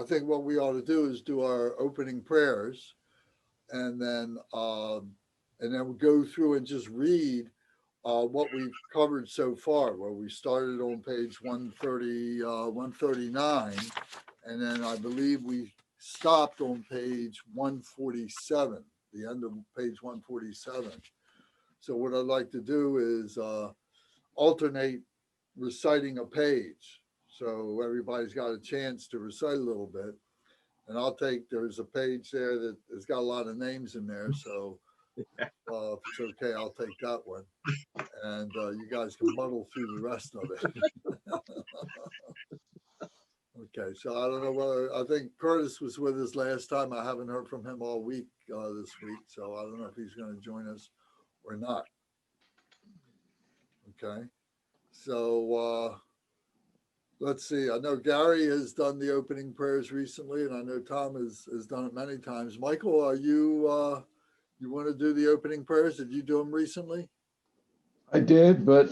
think what we ought to do is do our opening prayers, and then we'll go through and just read what we've covered so far. Where we started on page 130, 139, and then I believe we stopped on page 147, the end of page 147. So what I'd like to do is alternate reciting a page, so everybody's got a chance to recite a little bit. And there's a page there that has got a lot of names in there, so if it's okay, I'll take that one, and you guys can muddle through the rest of it. Okay, so I don't know whether, I think Curtis was with us last time. I haven't heard from him all week this week, so I don't know if he's going to join us or not. Okay, so let's see. I know Gary has done the opening prayers recently, and I know Tom has done it many times. Michael, are you you want to do the opening prayers? Did you do them recently? I did, but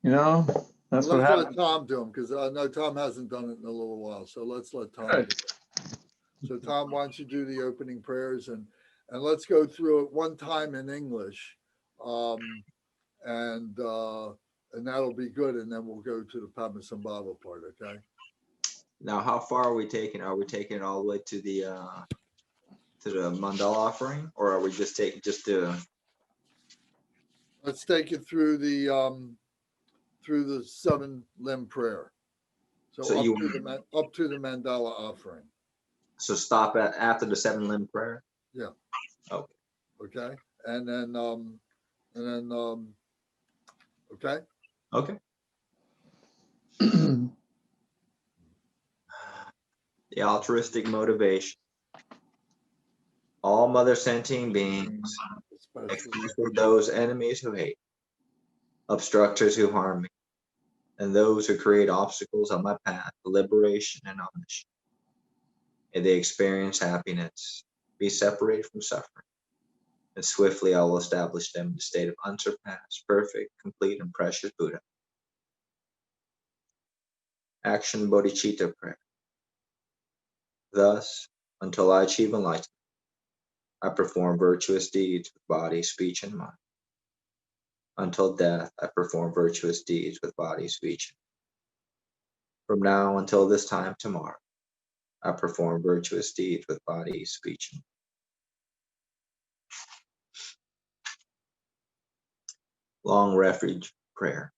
that's what Let's happened. let Tom do them, because I know Tom hasn't done it in a little while. So let's let Tom do it. So Tom, why don't you do the opening prayers, and let's go through it one time in English, and that'll be good, and then we'll go to the Padmasambhava part. Okay. Now, how far are we taking? Are we taking it all the way to the mandala offering, or are we just taking the? Let's take it through the 7-limb prayer. So up to the mandala offering. So stop after the 7-limb prayer. Yeah. Okay. Okay. And then okay. Okay. The altruistic motivation. All mother sentient beings, especially those enemies who hate, obstructors who harm me, and those who create obstacles on my path to liberation and omniscience. May they experience happiness, be separated from suffering, and swiftly I will establish them in the state of unsurpassed, perfect, complete, and precious Buddha. Action Bodhicitta prayer. Thus, until I achieve enlightenment, I perform virtuous deeds with body, speech, and mind. Until death, I perform virtuous deeds with body, speech. From now until this time tomorrow, I perform virtuous deeds with body, speech, and mind. Long refuge prayer.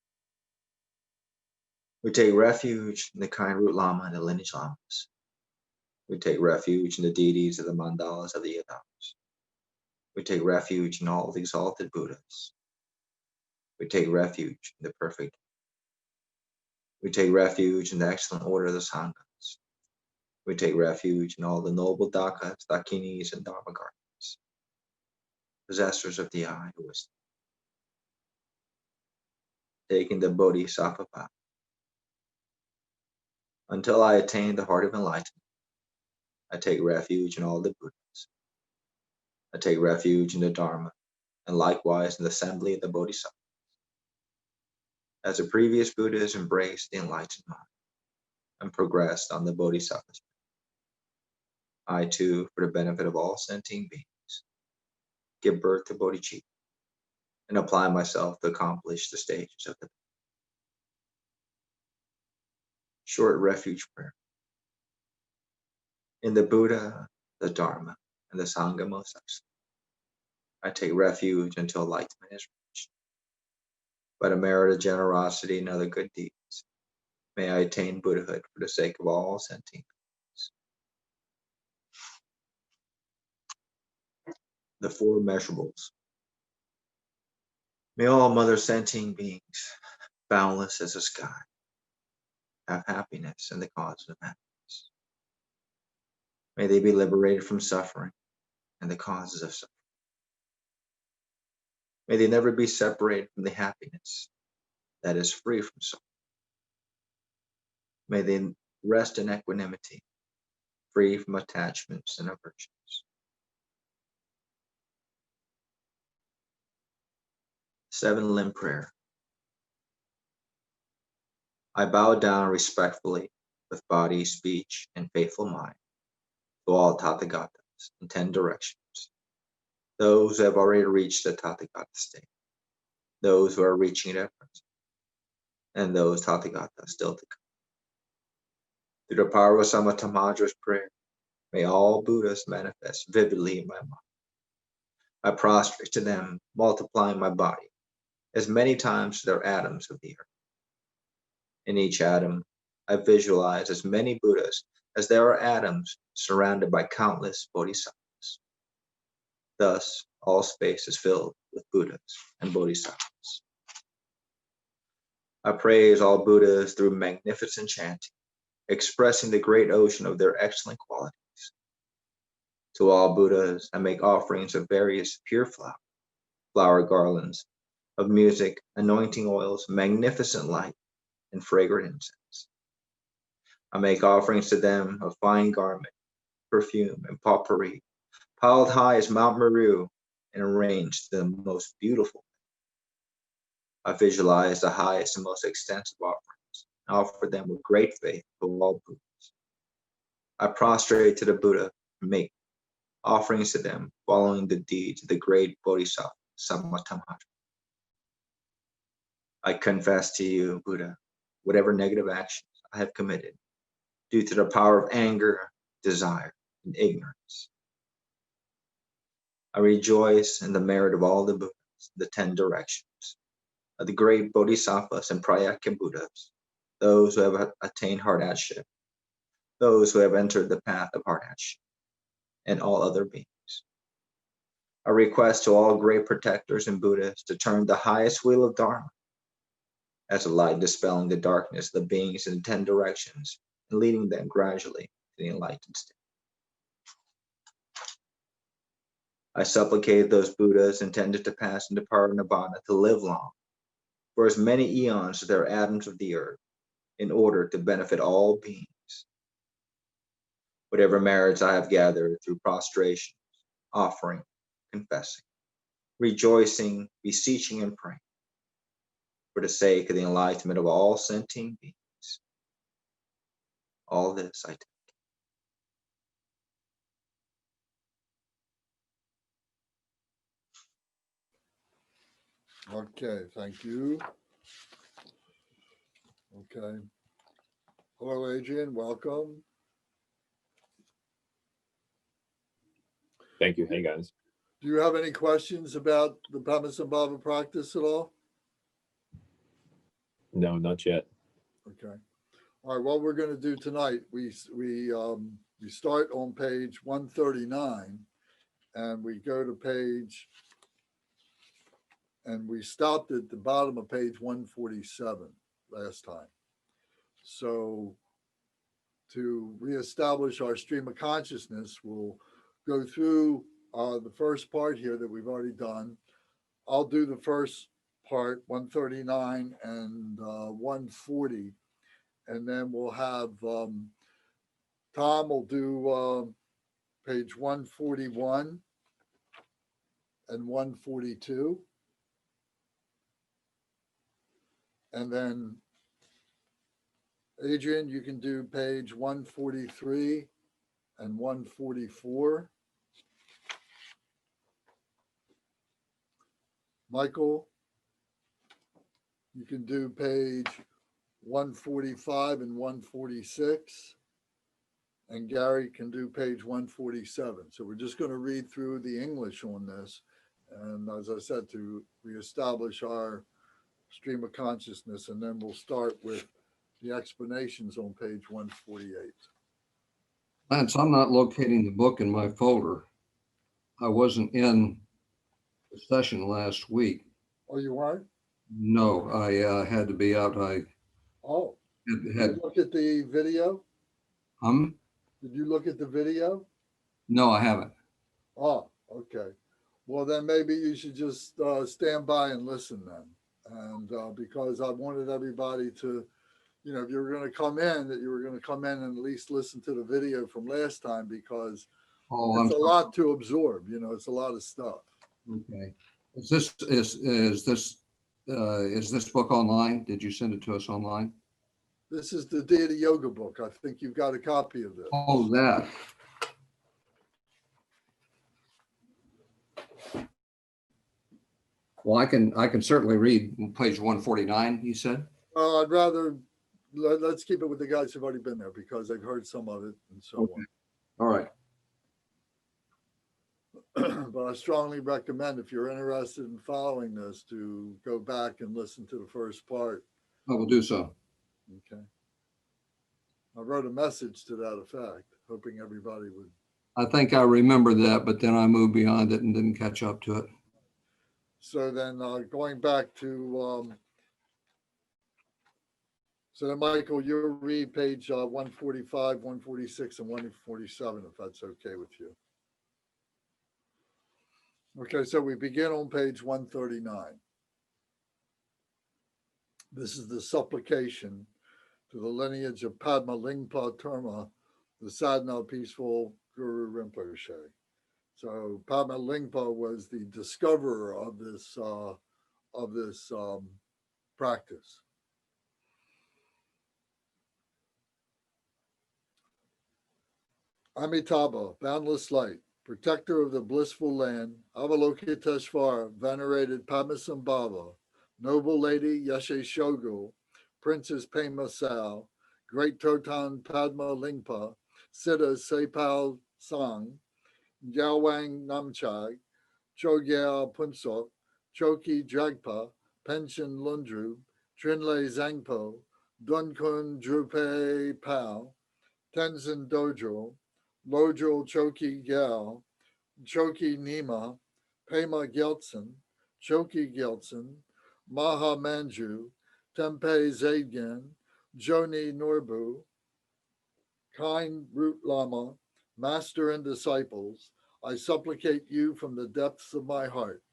We take refuge in the kind root Lama and the lineage Lamas. We take refuge in the deities of the mandalas of the Yadavas. We take refuge in all the exalted Buddhas. We take refuge in the perfect. We take refuge in the excellent order of the Sanghas. We take refuge in all the noble Dakas, Dakinis, and Dharmakarmas, possessors of the eye of wisdom. Taking the Bodhisattva path. Until I attain the heart of enlightenment, I take refuge in all the Buddhas. I take refuge in the Dharma, and likewise in the assembly of the Bodhisattvas. As the previous Buddhas embraced the enlightened mind and progressed on the Bodhisattvas, I too, for the benefit of all sentient beings, give birth to bodhicitta and apply myself to accomplish the stages of the short refuge prayer. In the Buddha, the Dharma, and the Sangha most excellent, I take refuge until enlightenment is reached. By the merit of generosity and other good deeds, may I attain Buddhahood for the sake of all sentient beings. The four measurables. May all mother sentient beings, boundless as the sky, have happiness and the cause of happiness. May they be liberated from suffering and the causes of suffering. May they never be separated from the happiness that is free from suffering. May they rest in equanimity, free from attachments and aversions. 7-limb prayer. I bow down respectfully with body, speech, and faithful mind, to all Tathagatas in 10 directions, those who have already reached the Tathagata state, those who are reaching it at present, and those Tathagatas still to come. Through the power of Samatamadra's prayer, may all Buddhas manifest vividly in my mind. I prostrate to them, multiplying my body as many times as there are atoms of the earth. In each atom, I visualize as many Buddhas as there are atoms surrounded by countless bodhisattvas. Thus, all space is filled with Buddhas and bodhisattvas. I praise all Buddhas through magnificent chanting, expressing the great ocean of their excellent qualities. To all Buddhas, I make offerings of various pure flower garlands, of music, anointing oils, magnificent light, and fragrant incense. I make offerings to them of fine garment, perfume, and potpourri, piled high as Mount Meru and arranged in the most beautiful. I visualize the highest and most extensive offerings and offer them with great faith to all Buddhas. I prostrate to the Buddha and make offerings to them following the deeds of the great Bodhisattva Samatamadra. I confess to you, Buddha, whatever negative actions I have committed due to the power of anger, desire, and ignorance. I rejoice in the merit of all the Buddhas, the 10 directions, of the great Bodhisattvas and Prayaka Buddhas, those who have attained Hardhatship, those who have entered the path of Hardhatship, and all other beings. I request to all great protectors and Buddhas to turn the highest wheel of Dharma as a light dispelling the darkness of the beings in 10 directions and leading them gradually to the enlightened state. I supplicate those Buddhas intended to pass into Parinirvana to live long, for as many eons as there are atoms of the earth, in order to benefit all beings. Whatever merits I have gathered through prostration, offering, confessing, rejoicing, beseeching, and praying, for the sake of the enlightenment of all sentient beings. All this I take. Okay, thank you. Okay. Hello, Adrian. Welcome. Thank you. Hey, guys. Do you have any questions about the Padmasambhava practice at all? No, not yet. Okay. All right. What we're going to do tonight, we start on page 139, and we go to page, and we stopped at the bottom of page 147 last time. So to reestablish our stream of consciousness, we'll go through the first part here that we've already done. I'll do the first part, 139 and 140, and then we'll have Tom will do page 141 and 142. And then Adrian, you can do page 143 and 144. Michael, you can do page 145 and 146. And Gary can do page 147. So we're just going to read through the English on this. And as I said, to reestablish our stream of consciousness, and then we'll start with the explanations on page 148. Lance, I'm not locating the book in my folder. I wasn't in the session last week. Oh, you weren't? No, I had to be out. Oh, did had you look at the video? Did you look at the video? No, I haven't. Oh, okay. Well, then maybe you should just stand by and listen then. And because I wanted everybody to, you know, if you were going to come in, that you were going to come in and at least listen to the video from last time, because it's a lot to absorb. You know, it's a lot of stuff. Okay. Is this book online? Did you send it to us online? This is the Deity Yoga book. I think you've got a copy of this. Oh, that. Well, I can certainly read page 149, you said? I'd rather, let's keep it with the guys who've already been there because they've heard some of it and so Okay. All right. on. But I strongly recommend, if you're interested in following this, to go back and listen to the first part. I will do so. Okay. I wrote a message to that effect, hoping everybody would. I think I remember that, but then I moved beyond it and didn't catch up to it. So then going back to, so then Michael, you'll read page 145, 146, and 147, if that's okay with you. Okay, so we begin on page 139. This is the supplication to the lineage of Padma Lingpa Terma, the Sadhana Peaceful Guru Rinpoche. So Padma Lingpa was the discoverer of this practice. Amitabha, boundless light, protector of the blissful land, Avalokiteshvara, venerated Padmasambhava, noble lady Yeshe Shogul, Princess Pema Sal, Great Totan Padma Lingpa, Siddha Sepal Sang, Gyalwang Namchag, Chogyal Punsok, Choki Dragpa, Pension Lundru, Trinley Zangpo, Dunkun Drupe Pao, Tenzin Dojo, Lojo Choki Gyal, Choki Nima, Pema Geltsen, Choki Geltsen, Maha Manju, Tempe Zaidgen, Joni Norbu, kind Root Lama, Master and disciples, I supplicate you from the depths of my heart.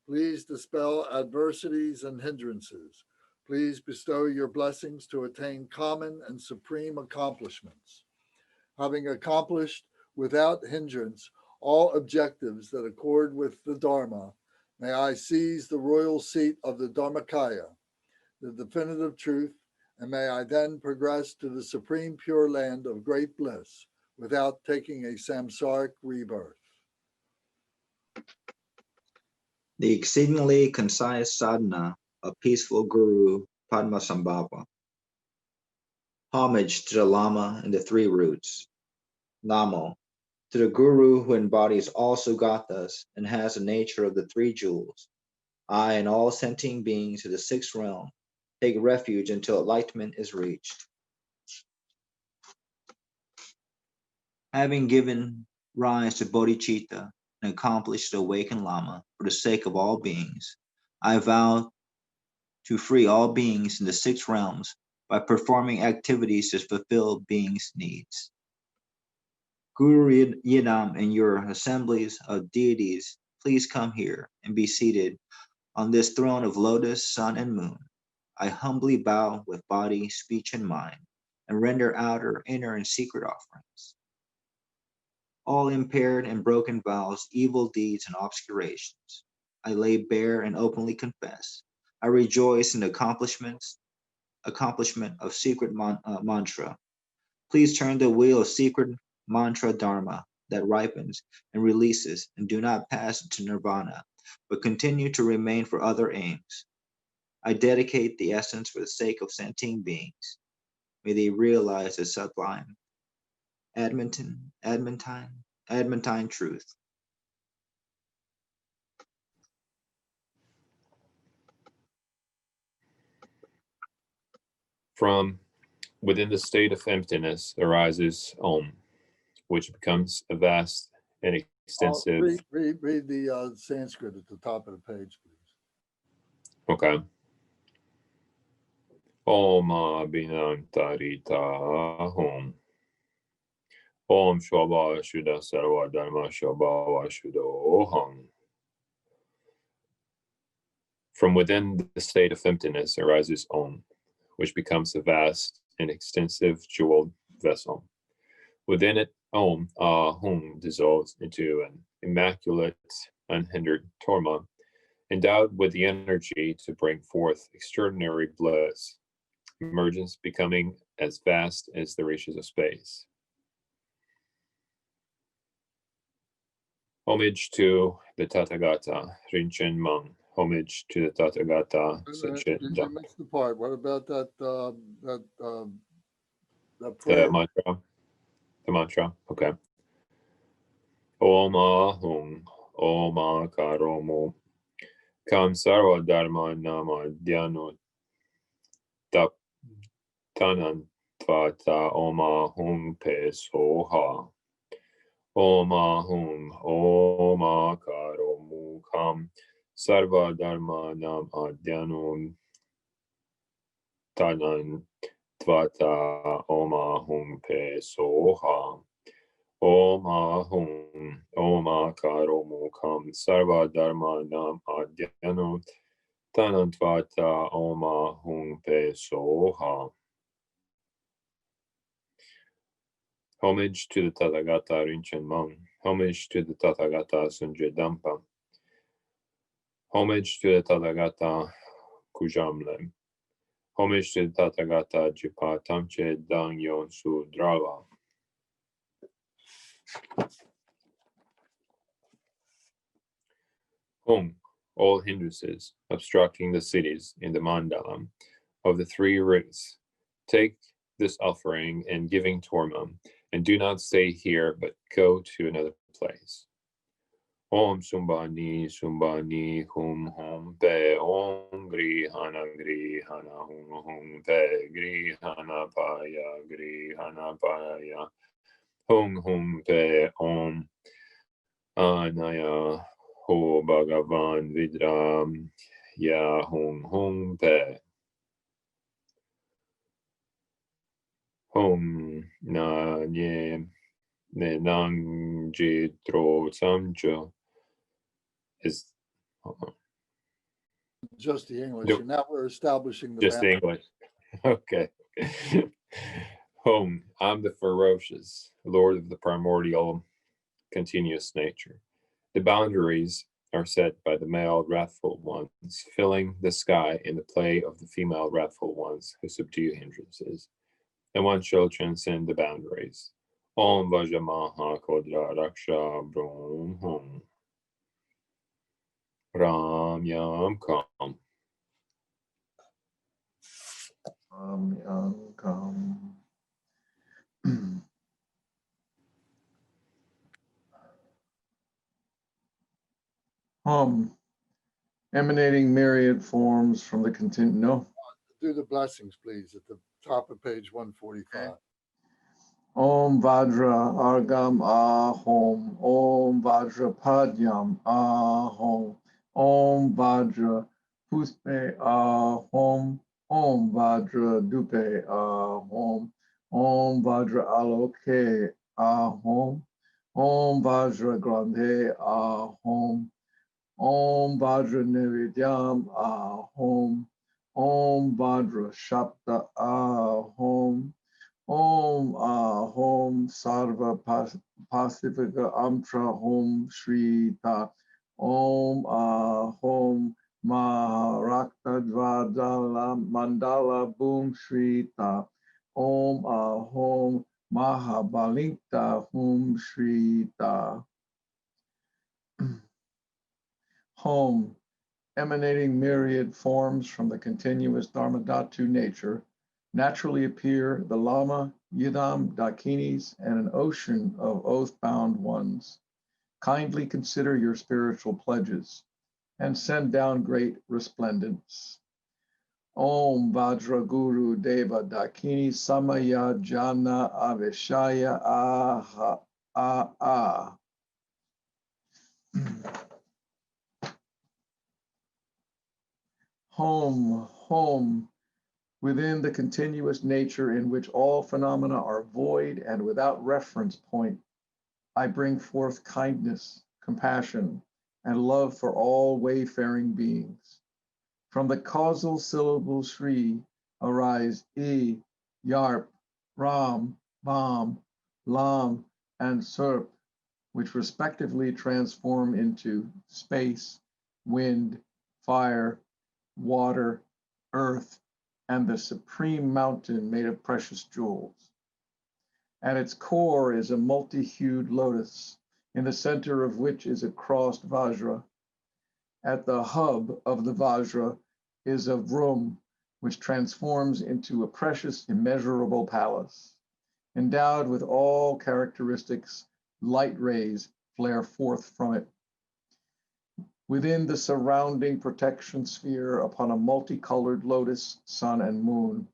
Please dispel adversities and hindrances. Please bestow your blessings to attain common and supreme accomplishments. Having accomplished without hindrance all objectives that accord with the Dharma, may I seize the royal seat of the Dharmakaya, the definitive truth, and may I then progress to the supreme pure land of great bliss without taking a samsaric rebirth. The exceedingly concise sadhana of peaceful Guru Padmasambhava. Homage to the Lama and the three roots. Namo, to the Guru who embodies all Sugatas and has the nature of the three jewels. I and all sentient beings of the sixth realm take refuge until enlightenment is reached. Having given rise to bodhicitta and accomplished the awakened Lama for the sake of all beings, I vow to free all beings in the six realms by performing activities to fulfill beings' needs. Guru Yidam and your assemblies of deities, please come here and be seated on this throne of lotus, sun, and moon. I humbly bow with body, speech, and mind, and render outer, inner, and secret offerings. All impaired and broken vows, evil deeds, and obscurations, I lay bare and openly confess. I rejoice in the accomplishment of secret mantra. Please turn the wheel of secret mantra dharma that ripens and releases and do not pass into nirvana, but continue to remain for other aims. I dedicate the essence for the sake of sentient beings. May they realize the sublime adamantine truth. From within the state of emptiness arises Om, which becomes a vast and extensive. Read the Sanskrit at the top of the page, please. Okay. Om Abhinantarita Om. Om Shobha Shuddha Sarva Dharma Shobha Shuddha Oham. From within the state of emptiness arises Om, which becomes a vast and extensive jeweled vessel. Within it, Om, Hum dissolves into an immaculate, unhindered Torma, endowed with the energy to bring forth extraordinary bliss, emergence becoming as vast as the reaches of space. Homage to the Tathagata, Rinchen Mang. Homage to the Tathagata, Did you Senchen. miss the part? What about that The prayer? mantra. The mantra. Okay. Om Ahung, Om Akaromo, Kam Sarva Dharma Nama Dhyano Tap Tanan Tvata Om Ahung Pe Soha. Om Ahung, Om Akaromo, Kam Sarva Dharma Nama Dhyano Tanan Tvata Om Ahung Pe Soha. Om Ahum, Om Akaro Mukam, Sarva Dharma Nam Adhyano, Tanantvata Om Ahum Pe Soha. Homage to the Tathagata Rinchen Mang. Homage to the Tathagata Sunje Dampa. Homage to the Tathagata Kujamle. Homage to the Tathagata Jipa Tamche Dang Yon Su Drava. Hum, all hindrances obstructing the cities in the mandala of the three roots. Take this offering and giving torma, and do not stay here, but go to another place. Om Sumbani Sumbani Hum Hum Pe Om Grihana Grihana Hum Hum Pe Grihana Paya Grihana Paya Hum Hum Pe Om Anaya Ho Bhagavan Vidram Ya Hum Hum Pe Hum Na Nye Ne Nang Jitro Samcho is Just the English, Yep. and now we're establishing the just boundary. English. Okay. Hum, I'm the ferocious Lord of the primordial continuous nature. The boundaries are set by the male wrathful ones, filling the sky in the play of the female wrathful ones who subdue hindrances. And one shall transcend the boundaries. Om Vajamaha Kodra Raksha Brum Hum. Ram Yam Kam. Yang Kam. Emanating myriad forms from the no. Do the blessings, please, at the top of page 145. Om Vajra Argam Ahom. Om Vajra Padyam Ahom. Om Vajra Puspe Ahom. Om Vajra Dupe Ahom. Om Vajra Aloke Ahom. Om Vajra Grande Ahom. Om Vajra Nividyam Ahom. Om Vajra Shapta Ahom. Om Ahom Sarva Pasifika Amtra Hom Shri Ta. Om Ahom Maharakta Dvadala Mandala Boom Shri Ta. Om Ahom Mahabalinkta Hum Shri Ta. Home, emanating myriad forms from the continuous Dharmadhatu nature, naturally appear the Lama, Yidam, Dakinis, and an ocean of oath-bound ones. Kindly consider your spiritual pledges and send down great resplendence. Om Vajra Guru Deva Dakini Samaya Jana Avishaya Aha. Home, within the continuous nature in which all phenomena are void and without reference point, I bring forth kindness, compassion, and love for all wayfaring beings. From the causal syllable Shri arise I, Yarp, Ram, Bam, Lam, and Serp, which respectively transform into space, wind, fire, water, earth, and the supreme mountain made of precious jewels. At its core is a multi-hued lotus, in the center of which is a crossed Vajra. At the hub of the Vajra is a room which transforms into a precious, immeasurable palace. Endowed with all characteristics, light rays flare forth from it. Within the surrounding protection sphere upon a multicolored lotus, sun, and moon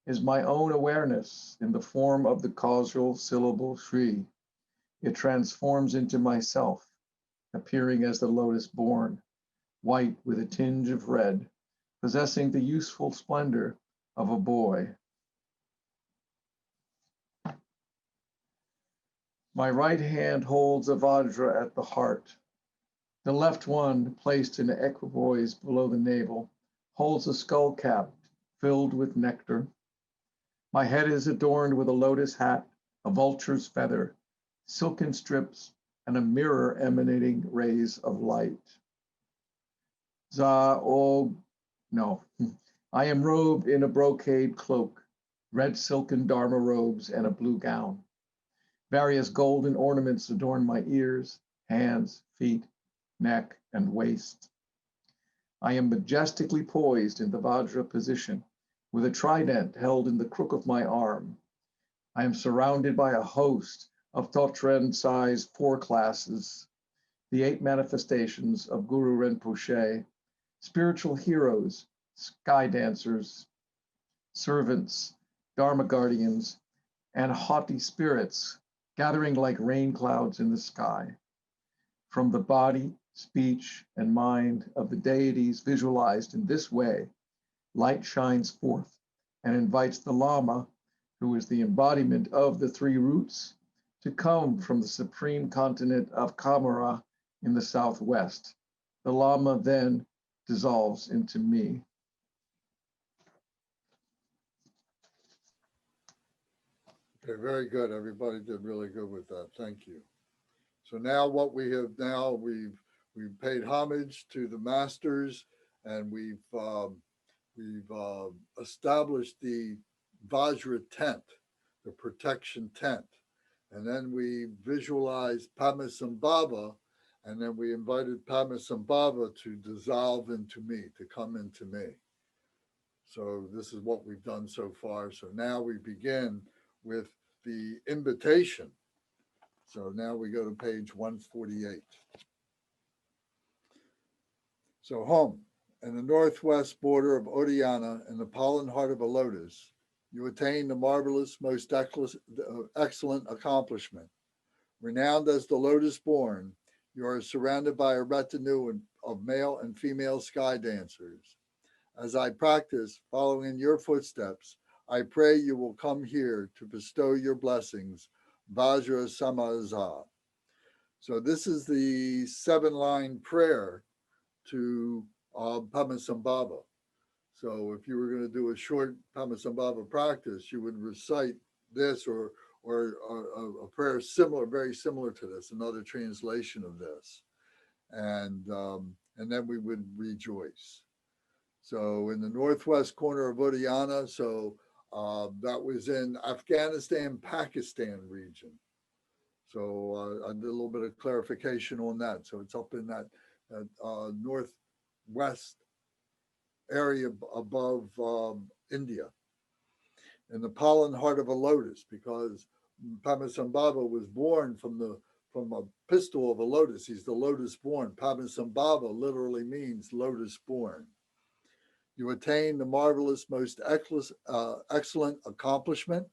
is my own awareness in the form of the causal syllable Shri. It transforms into myself, appearing as the lotus born, white with a tinge of red, possessing the useful splendor of a boy. My right hand holds a Vajra at the heart. The left one, placed in equipoise below the navel, holds a skull cap filled with nectar. My head is adorned with a lotus hat, a vulture's feather, silken strips, and a mirror emanating rays of light. I am robed in a brocade cloak, red silken dharma robes, and a blue gown. Various golden ornaments adorn my ears, hands, feet, neck, and waist. I am majestically poised in the Vajra position, with a trident held in the crook of my arm. I am surrounded by a host of Totren-sized 4 classes, the 8 manifestations of Guru Rinpoche, spiritual heroes, sky dancers, servants, Dharma guardians, and haughty spirits gathering like rain clouds in the sky. From the body, speech, and mind of the deities visualized in this way, light shines forth and invites the Lama, who is the embodiment of the 3 roots, to come from the supreme continent of Kamara in the southwest. The Lama then dissolves into me. Okay, very good. Everybody did really good with that. Thank you. So now what we have now, we've paid homage to the masters, and we've established the Vajra tent, the protection tent. And then we visualized Padmasambhava, and then we invited Padmasambhava to dissolve into me, to come into me. So this is what we've done so far. So now we begin with the invitation. So now we go to page 148. So home, in the northwest border of Odhyana, in the pollen heart of a lotus, you attain the marvelous, most excellent accomplishment. Renowned as the lotus born, you are surrounded by a retinue of male and female sky dancers. As I practice, following in your footsteps, I pray you will come here to bestow your blessings. Vajra Samaza. So this is the 7-line prayer to Padmasambhava. So if you were going to do a short Padmasambhava practice, you would recite this or a prayer similar, very similar to this, another translation of this, and then we would rejoice. So in the northwest corner of Odhyana, so that was in Afghanistan, Pakistan region. So I did a little bit of clarification on that. So it's up in that northwest area above India, in the pollen heart of a lotus, because Padmasambhava was born from a pistil of a lotus. He's the lotus born. Padmasambhava literally means lotus born. You attain the marvelous, most excellent accomplishment,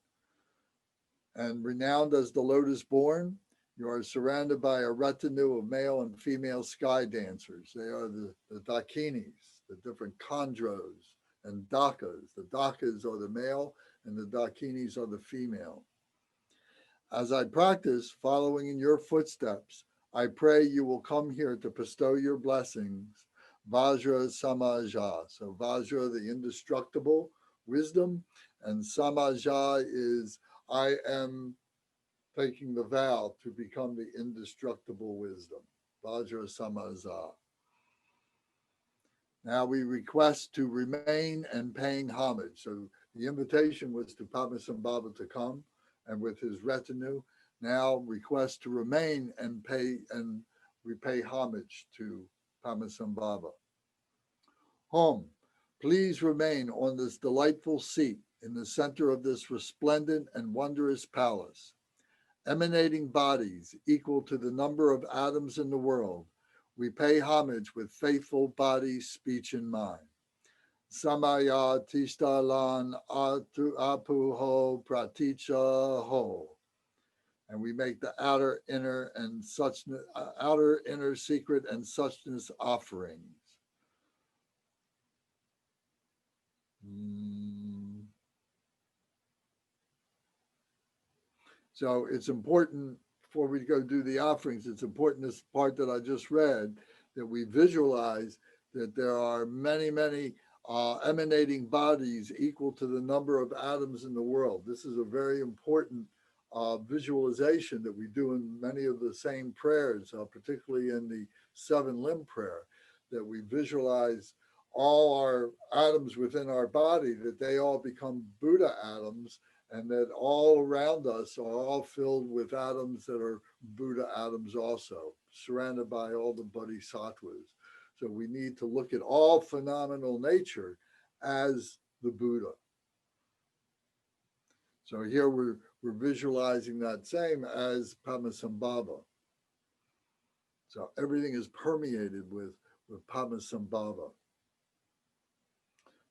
and renowned as the lotus born, you are surrounded by a retinue of male and female sky dancers. They are the dakinis, the different khandros and dakas. The dakas are the male and the dakinis are the female. As I practice, following in your footsteps, I pray you will come here to bestow your blessings. Vajra Samaja. So Vajra, the indestructible wisdom, and Samaja is I am taking the vow to become the indestructible wisdom. Vajra Samaja. Now we request to remain and paying homage. So the invitation was to Padmasambhava to come and with his retinue. Now request to remain and we pay homage to Padmasambhava. Home, please remain on this delightful seat in the center of this resplendent and wondrous palace, emanating bodies equal to the number of atoms in the world. We pay homage with faithful body, speech, and mind. Samaya tishtalan apuho praticha ho. And we make the outer, inner, and suchness, outer, inner, secret, and suchness offerings. So it's important, before we go do the offerings, it's important, this part that I just read, that we visualize that there are many, many emanating bodies equal to the number of atoms in the world. This is a very important visualization that we do in many of the same prayers, particularly in the 7-limb prayer, that we visualize all our atoms within our body, that they all become Buddha atoms, and that all around us are all filled with atoms that are Buddha atoms also, surrounded by all the bodhisattvas. So we need to look at all phenomenal nature as the Buddha. So here we're visualizing that same as Padmasambhava. So everything is permeated with Padmasambhava.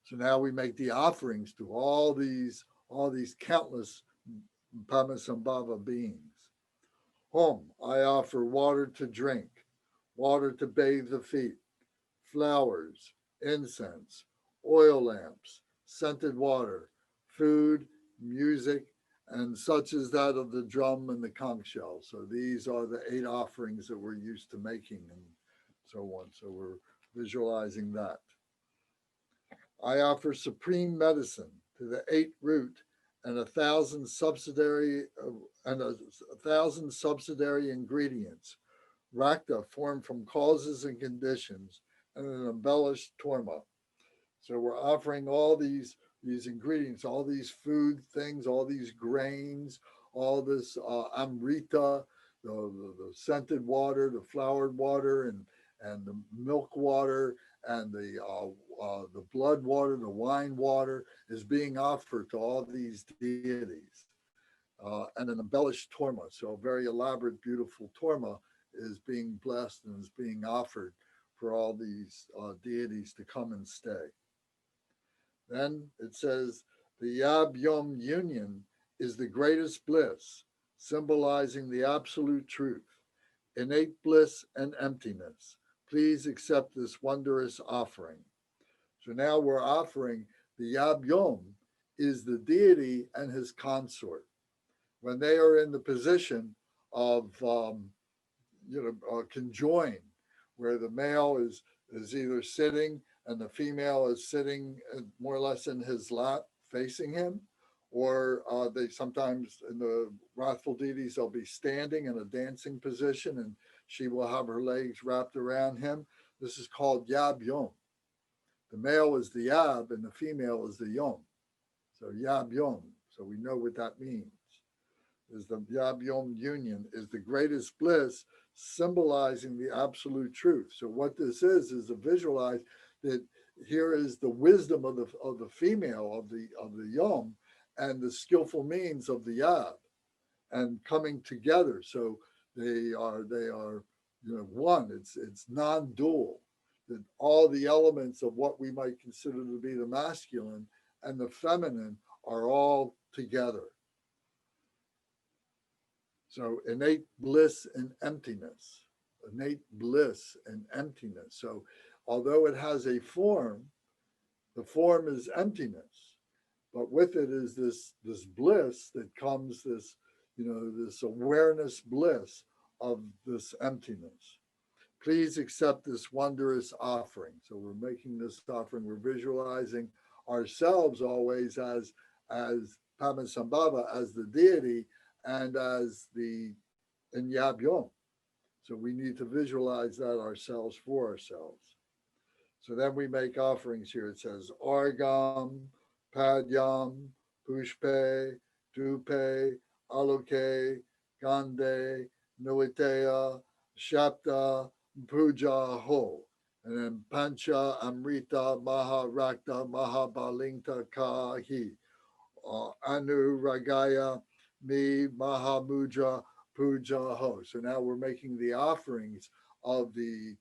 So now we make the offerings to all these countless Padmasambhava beings. Home, I offer water to drink, water to bathe the feet, flowers, incense, oil lamps, scented water, food, music, and such as that of the drum and the conch shell. So these are the 8 offerings that we're used to making and so on. So we're visualizing that. I offer supreme medicine to the 8 root and 1,000 subsidiary ingredients, rakta formed from causes and conditions, and an embellished torma. So we're offering all these ingredients, all these food things, all these grains, all this amrita, the scented water, the flowered water, and the milk water, and the blood water, the wine water is being offered to all these deities. And an embellished torma, so a very elaborate, beautiful torma is being blessed and is being offered for all these deities to come and stay. Then it says, the Yab-Yom union is the greatest bliss, symbolizing the absolute truth, innate bliss and emptiness. Please accept this wondrous offering. So now we're offering the Yab-Yom is the deity and his consort. When they are in the position of conjoined, where the male is either sitting and the female is sitting more or less in his lap facing him, or they sometimes in the wrathful deities, they'll be standing in a dancing position and she will have her legs wrapped around him. This is called Yab-Yom. The male is the Yab and the female is the Yom. So Yab-Yom. So we know what that means. Is the Yab-Yom union is the greatest bliss, symbolizing the absolute truth. So what this is to visualize that here is the wisdom of the female of the Yom and the skillful means of the Yab, and coming together. So they are one. It's non-dual. That all the elements of what we might consider to be the masculine and the feminine are all together. So innate bliss and emptiness, innate bliss and emptiness. So although it has a form, the form is emptiness, but with it is this bliss that comes, this awareness bliss of this emptiness. Please accept this wondrous offering. So we're making this offering, we're visualizing ourselves always as Padmasambhava, as the deity, and as in Yab-Yom. So we need to visualize that ourselves for ourselves. So then we make offerings here. It says Argam, Padyam, Pushpe, Dupe, Aloke, Gande, Nuitea, Shapta, Puja Ho. And then Pancha, Amrita, Maha Rakta, Mahabalingta Kahi, Anu Ragaya, Mi, Mahamudra, Puja Ho. So now we're making the offerings of the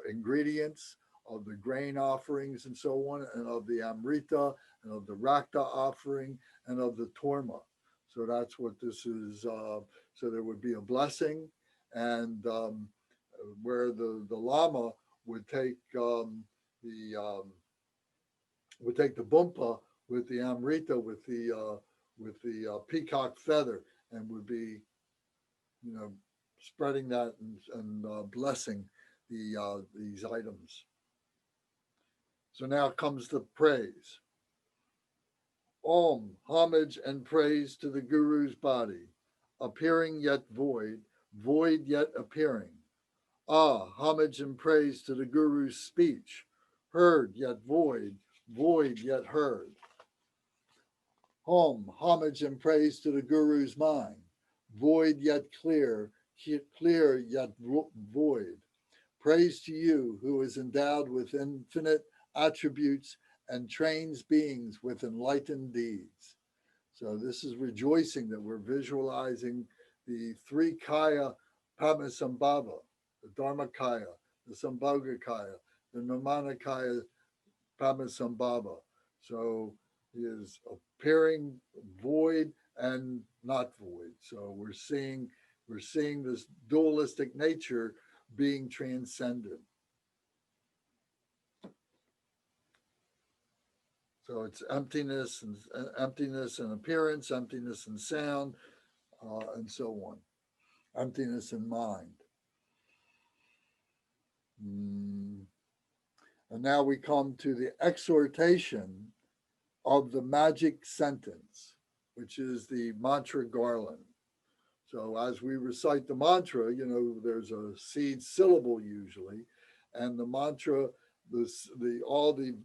ingredients, of the grain offerings and so on, and of the Amrita, and of the Rakta offering, and of the Torma. So that's what this is. So there would be a blessing, and where the Lama would take the bumpa with the Amrita, with the peacock feather, and would be, spreading that and blessing these items. So now comes the praise. Om, homage and praise to the Guru's body, appearing yet void, void yet appearing. Ah, homage and praise to the Guru's speech, heard yet void, void yet heard. Om, homage and praise to the Guru's mind, void yet clear, clear yet void. Praise to you who is endowed with infinite attributes and trains beings with enlightened deeds. So this is rejoicing that we're visualizing the three kaya Padmasambhava, the Dharmakaya, the Sambhogakaya, the Nirmanakaya Padmasambhava. So he is appearing void and not void. So we're seeing this dualistic nature being transcended. So it's emptiness and appearance, emptiness and sound, and so on. Emptiness in mind. And now we come to the exhortation of the magic sentence, which is the mantra garland. So as we recite the mantra, there's a seed syllable usually, and the mantra, all the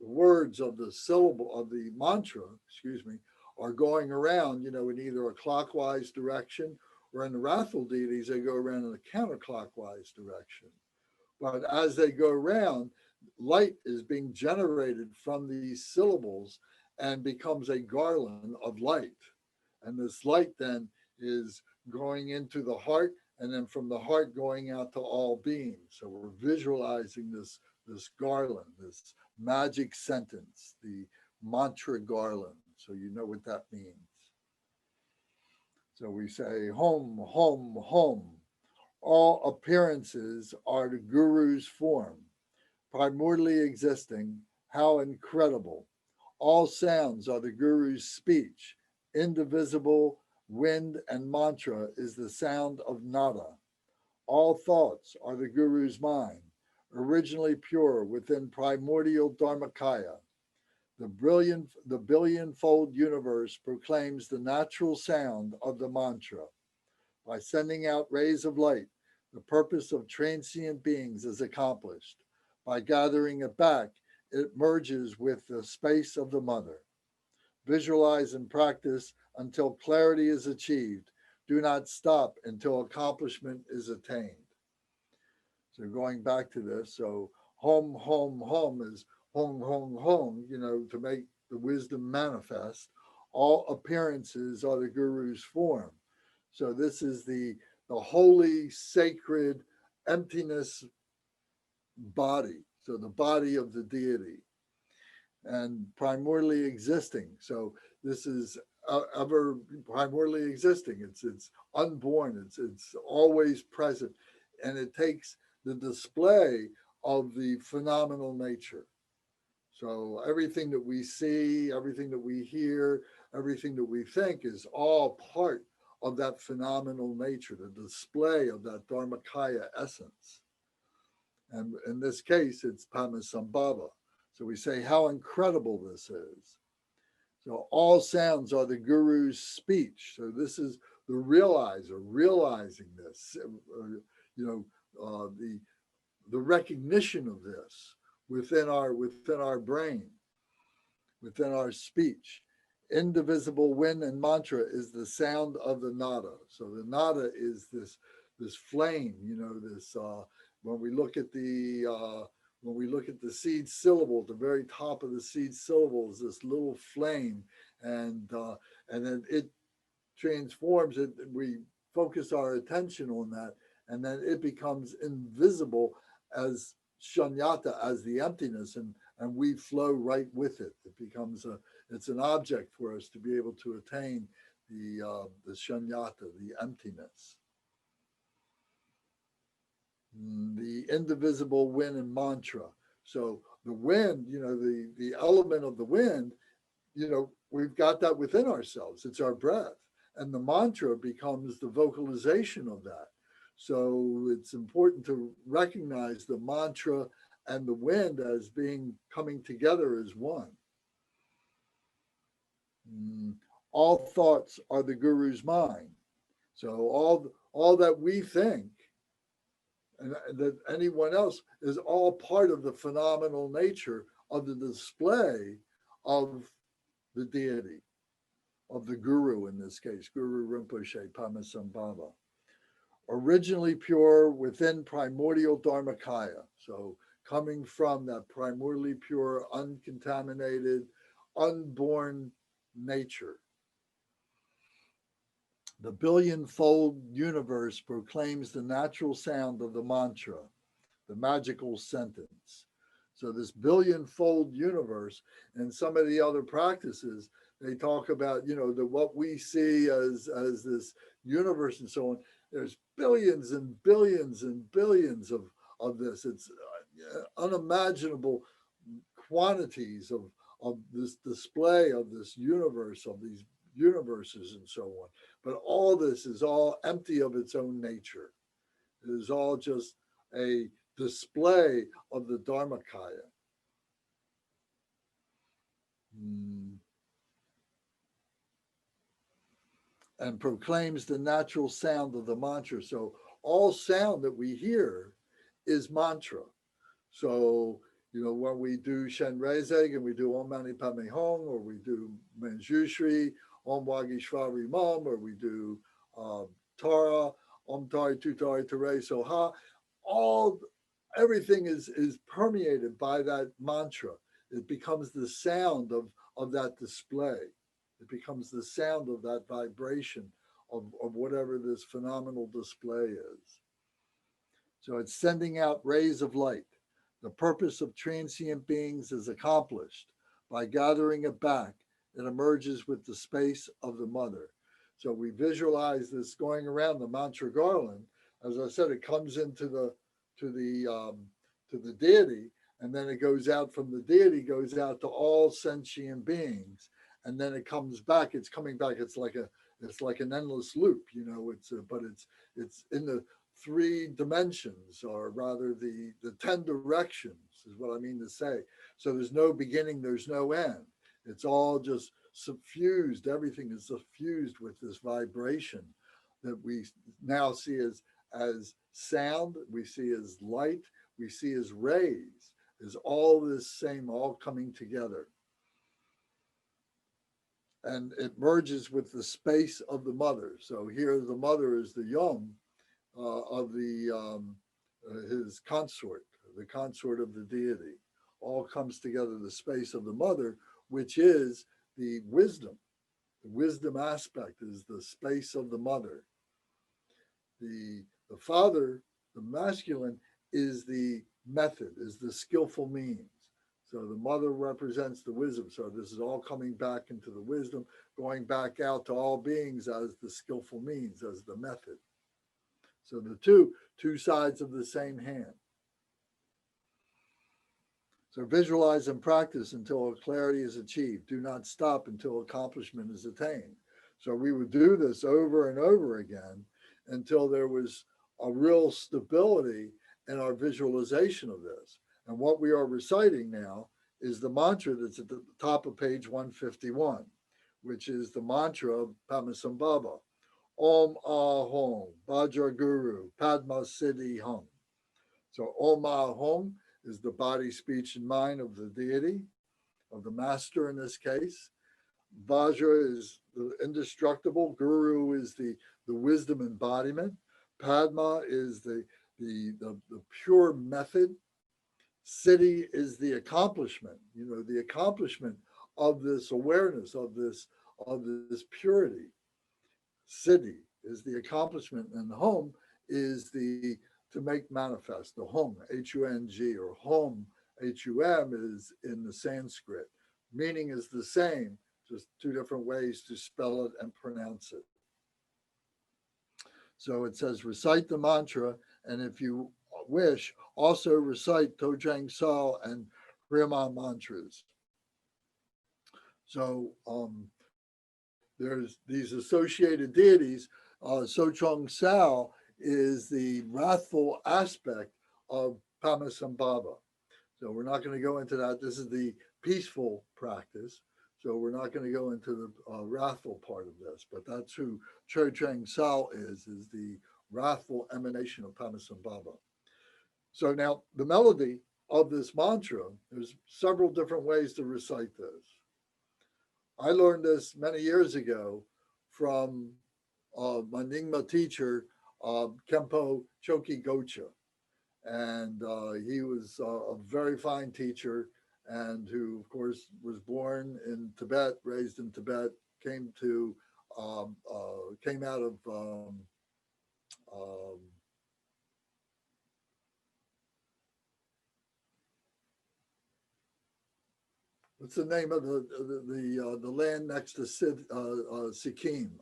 words of the syllable of the mantra, are going around, in either a clockwise direction, or in the wrathful deities, they go around in a counterclockwise direction. But as they go around, light is being generated from these syllables and becomes a garland of light. And this light then is going into the heart, and then from the heart going out to all beings. So we're visualizing this garland, this magic sentence, the mantra garland. So you know what that means. So we say, Hom, Hom, Hom. All appearances are the Guru's form, primordially existing. How incredible. All sounds are the Guru's speech. Indivisible, wind and mantra is the sound of nada. All thoughts are the Guru's mind, originally pure within primordial Dharmakaya. The billion-fold universe proclaims the natural sound of the mantra. By sending out rays of light, the purpose of transient beings is accomplished. By gathering it back, it merges with the space of the mother. Visualize and practice until clarity is achieved. Do not stop until accomplishment is attained. So going back to this, so hom, hom, hom is hong, hong, hong, to make the wisdom manifest. All appearances are the Guru's form. So this is the holy, sacred emptiness body. So the body of the deity and primordially existing. So this is ever primordially existing. It's unborn. It's always present. And it takes the display of the phenomenal nature. So everything that we see, everything that we hear, everything that we think is all part of that phenomenal nature, the display of that Dharmakaya essence. And in this case, it's Padmasambhava. So we say how incredible this is. So all sounds are the Guru's speech. So this is the realizer, realizing this, the the recognition of this within our brain, within our speech. Indivisible wind and mantra is the sound of the nada. So the nada is this flame, this when we look at the seed syllable, at the very top of the seed syllable is this little flame, and then it transforms it. We focus our attention on that, and then it becomes invisible as shunyata, as the emptiness, and we flow right with it. It becomes it's an object for us to be able to attain the shunyata, the emptiness. The indivisible wind and mantra. So the wind, the element of the wind, we've got that within ourselves. It's our breath. And the mantra becomes the vocalization of that. So it's important to recognize the mantra and the wind as being coming together as one. All thoughts are the guru's mind. So all that we think and that anyone else is all part of the phenomenal nature of the display of the deity, of the guru in this case, Guru Rinpoche Padmasambhava. Originally pure within primordial Dharmakaya. So coming from that primordially pure, uncontaminated, unborn nature. The billion-fold universe proclaims the natural sound of the mantra, the magical sentence. So this billion-fold universe, and some of the other practices, they talk about, that what we see as this universe and so on. There's billions and billions and billions of this. It's unimaginable quantities of this display of this universe, of these universes and so on. But all this is all empty of its own nature. It is all just a display of the Dharmakaya. And proclaims the natural sound of the mantra. So all sound that we hear is mantra. So, when we do Shen Rezeg and we do Om Mani Padme Hum, or we do Manjushri, Om Wagishvari Mum, or we do Tara, Om Tari Tutari Tere Soha, everything is permeated by that mantra. It becomes the sound of that display. It becomes the sound of that vibration of whatever this phenomenal display is. So it's sending out rays of light. The purpose of transient beings is accomplished. By gathering it back, it emerges with the space of the mother. So we visualize this going around the mantra garland. As I said, it comes into the deity, and then it goes out from the deity, goes out to all sentient beings, and then it comes back. It's coming back. It's like an endless loop, but it's in the 3 dimensions, or rather the 10 directions is what I mean to say. So there's no beginning, there's no end. It's all just suffused. Everything is suffused with this vibration that we now see as sound, we see as light, we see as rays, is all this same, all coming together. And it merges with the space of the mother. So here the mother is the yum of his consort, the consort of the deity. All comes together, the space of the mother, which is the wisdom. The wisdom aspect is the space of the mother. The father, the masculine, is the method, is the skillful means. So the mother represents the wisdom. So this is all coming back into the wisdom, going back out to all beings as the skillful means, as the method. So the two sides of the same hand. So visualize and practice until clarity is achieved. Do not stop until accomplishment is attained. So we would do this over and over again until there was a real stability in our visualization of this. And what we are reciting now is the mantra that's at the top of page 151, which is the mantra of 'Om Ahom Vajra Guru Padmasambhava Hum.' So Om Hum is the body, speech, and mind of the deity, of the master in this case. Vajra is the indestructible. Guru is the wisdom embodiment. Padma is the pure method. Siddhi is the accomplishment, the accomplishment of this awareness, of this purity. Siddhi is the accomplishment, and the Hum is the to make manifest. The Hum, H-U-N-G, or Hum, H-U-M, is in the Sanskrit. Meaning is the same, just two different ways to spell it and pronounce it. So it says, recite the mantra, and if you wish, also recite Tojang Sal and Rima mantras. So there's these associated deities. Sochong Sal is the wrathful aspect of Padmasambhava. So we're not going to go into that. This is the peaceful practice. So we're not going to go into the wrathful part of this, but that's who Chochang Sal is the wrathful emanation of Padmasambhava. So now the melody of this mantra, there's several different ways to recite this. I learned this many years ago from my Nyingma teacher, Khenpo Choki Gocha. And he was a very fine teacher, and who, of course, was born in Tibet, raised in Tibet, came out of what's the name of the land next to Sikkim?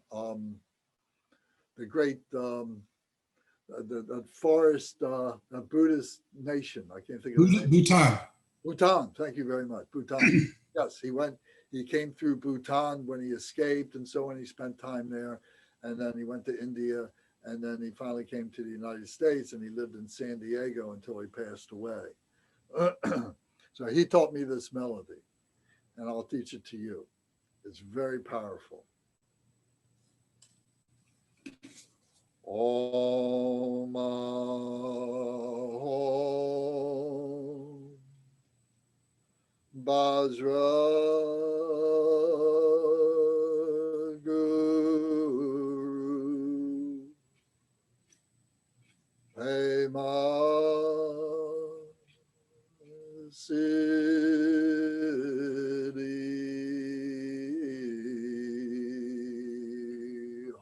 The great the forest, the Buddhist nation. I can't think of the name. Bhutan. Bhutan. Thank you very much. Bhutan. Yes, he came through Bhutan when he escaped, and so on. He spent time there, and then he went to India, and then he finally came to the United States, and he lived in San Diego until he passed away. So he taught me this melody, and I'll teach it to you. It's very powerful. Om Bajra Guru Pema Siddhi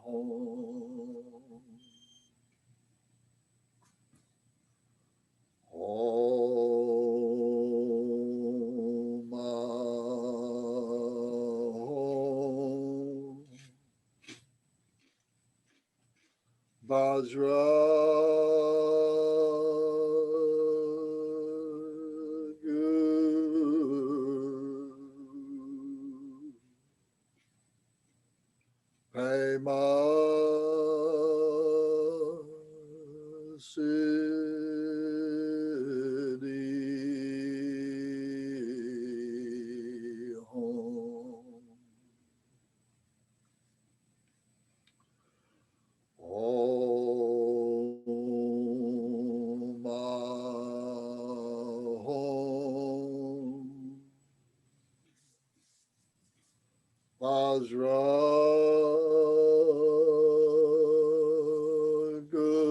Hum. Om Vajra Guru Pema Siddhi Hum. Om Vajra Guru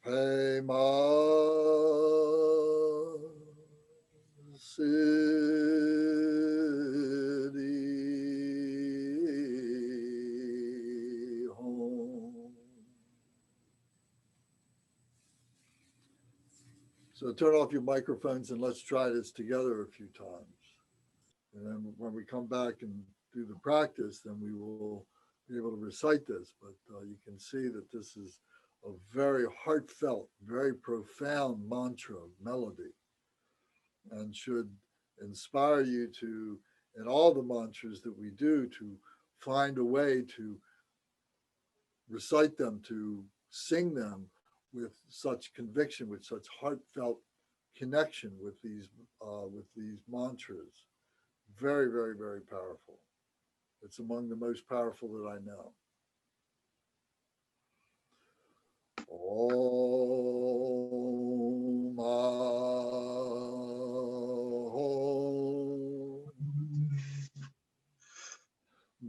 Pema Siddhi Hum. So turn off your microphones and let's try this together a few times. And then when we come back and do the practice, then we will be able to recite this. But you can see that this is a very heartfelt, very profound mantra, melody, and should inspire you to, in all the mantras that we do, to find a way to recite them, to sing them with such conviction, with such heartfelt connection with these mantras. Very, very, very powerful. It's among the most powerful that I know. Om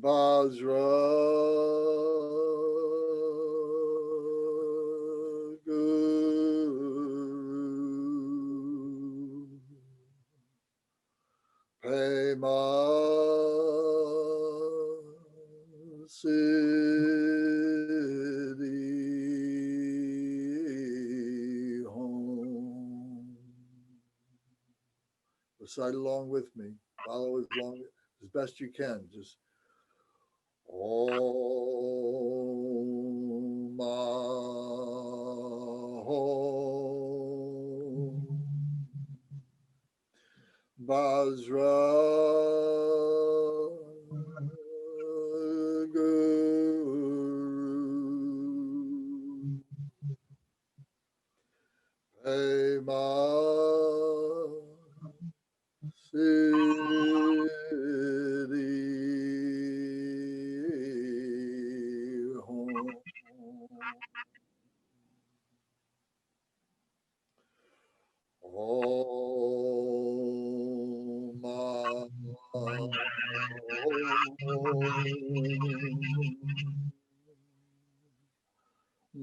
Vajra Guru Pema Siddhi Home. Recite along with me. Follow as best you can. Just Om Vajra Guru Pema Siddhi Home. Om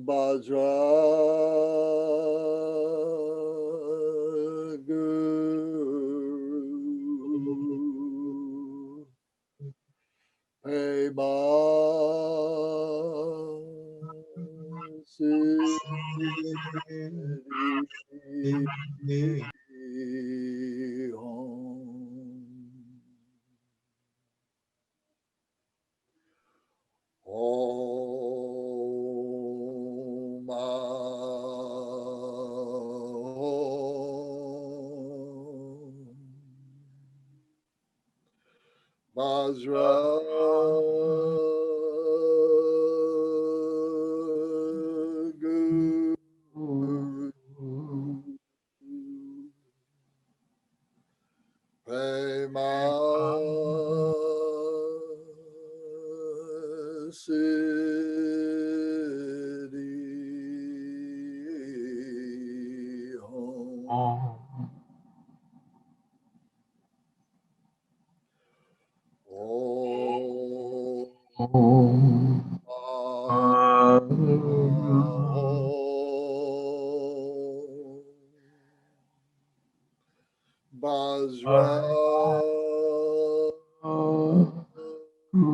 Vajra Guru Pema Siddhi Home. Om Vajra Guru Pema Siddhi Home. Vajra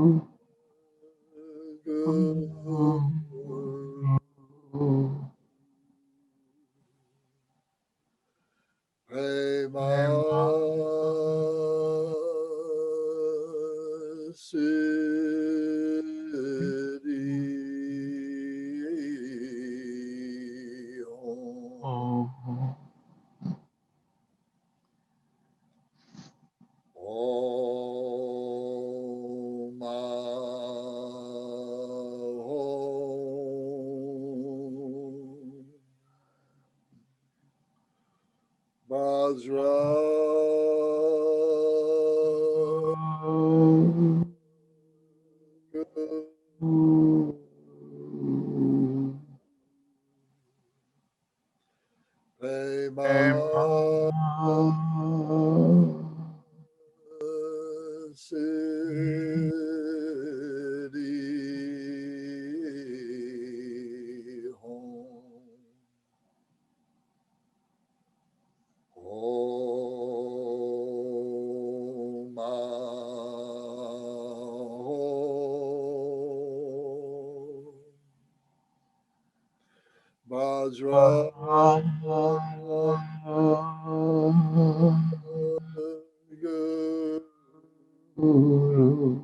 Guru Prema Siddhi Home. Om Vajra Guru Prema Siddhi Home. Om Vajra Guru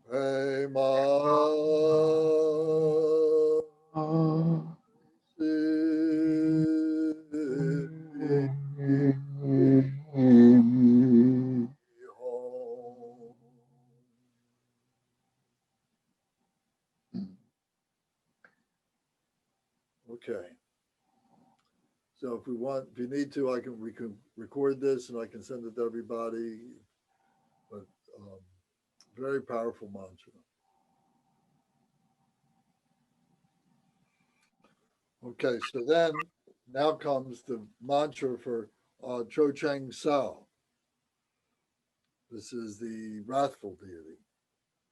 Prema Siddhi Home. Okay. So if you need to, we can record this and I can send it to everybody. But very powerful mantra. Okay, so then now comes the mantra for Cho Chang Sao. This is the wrathful deity,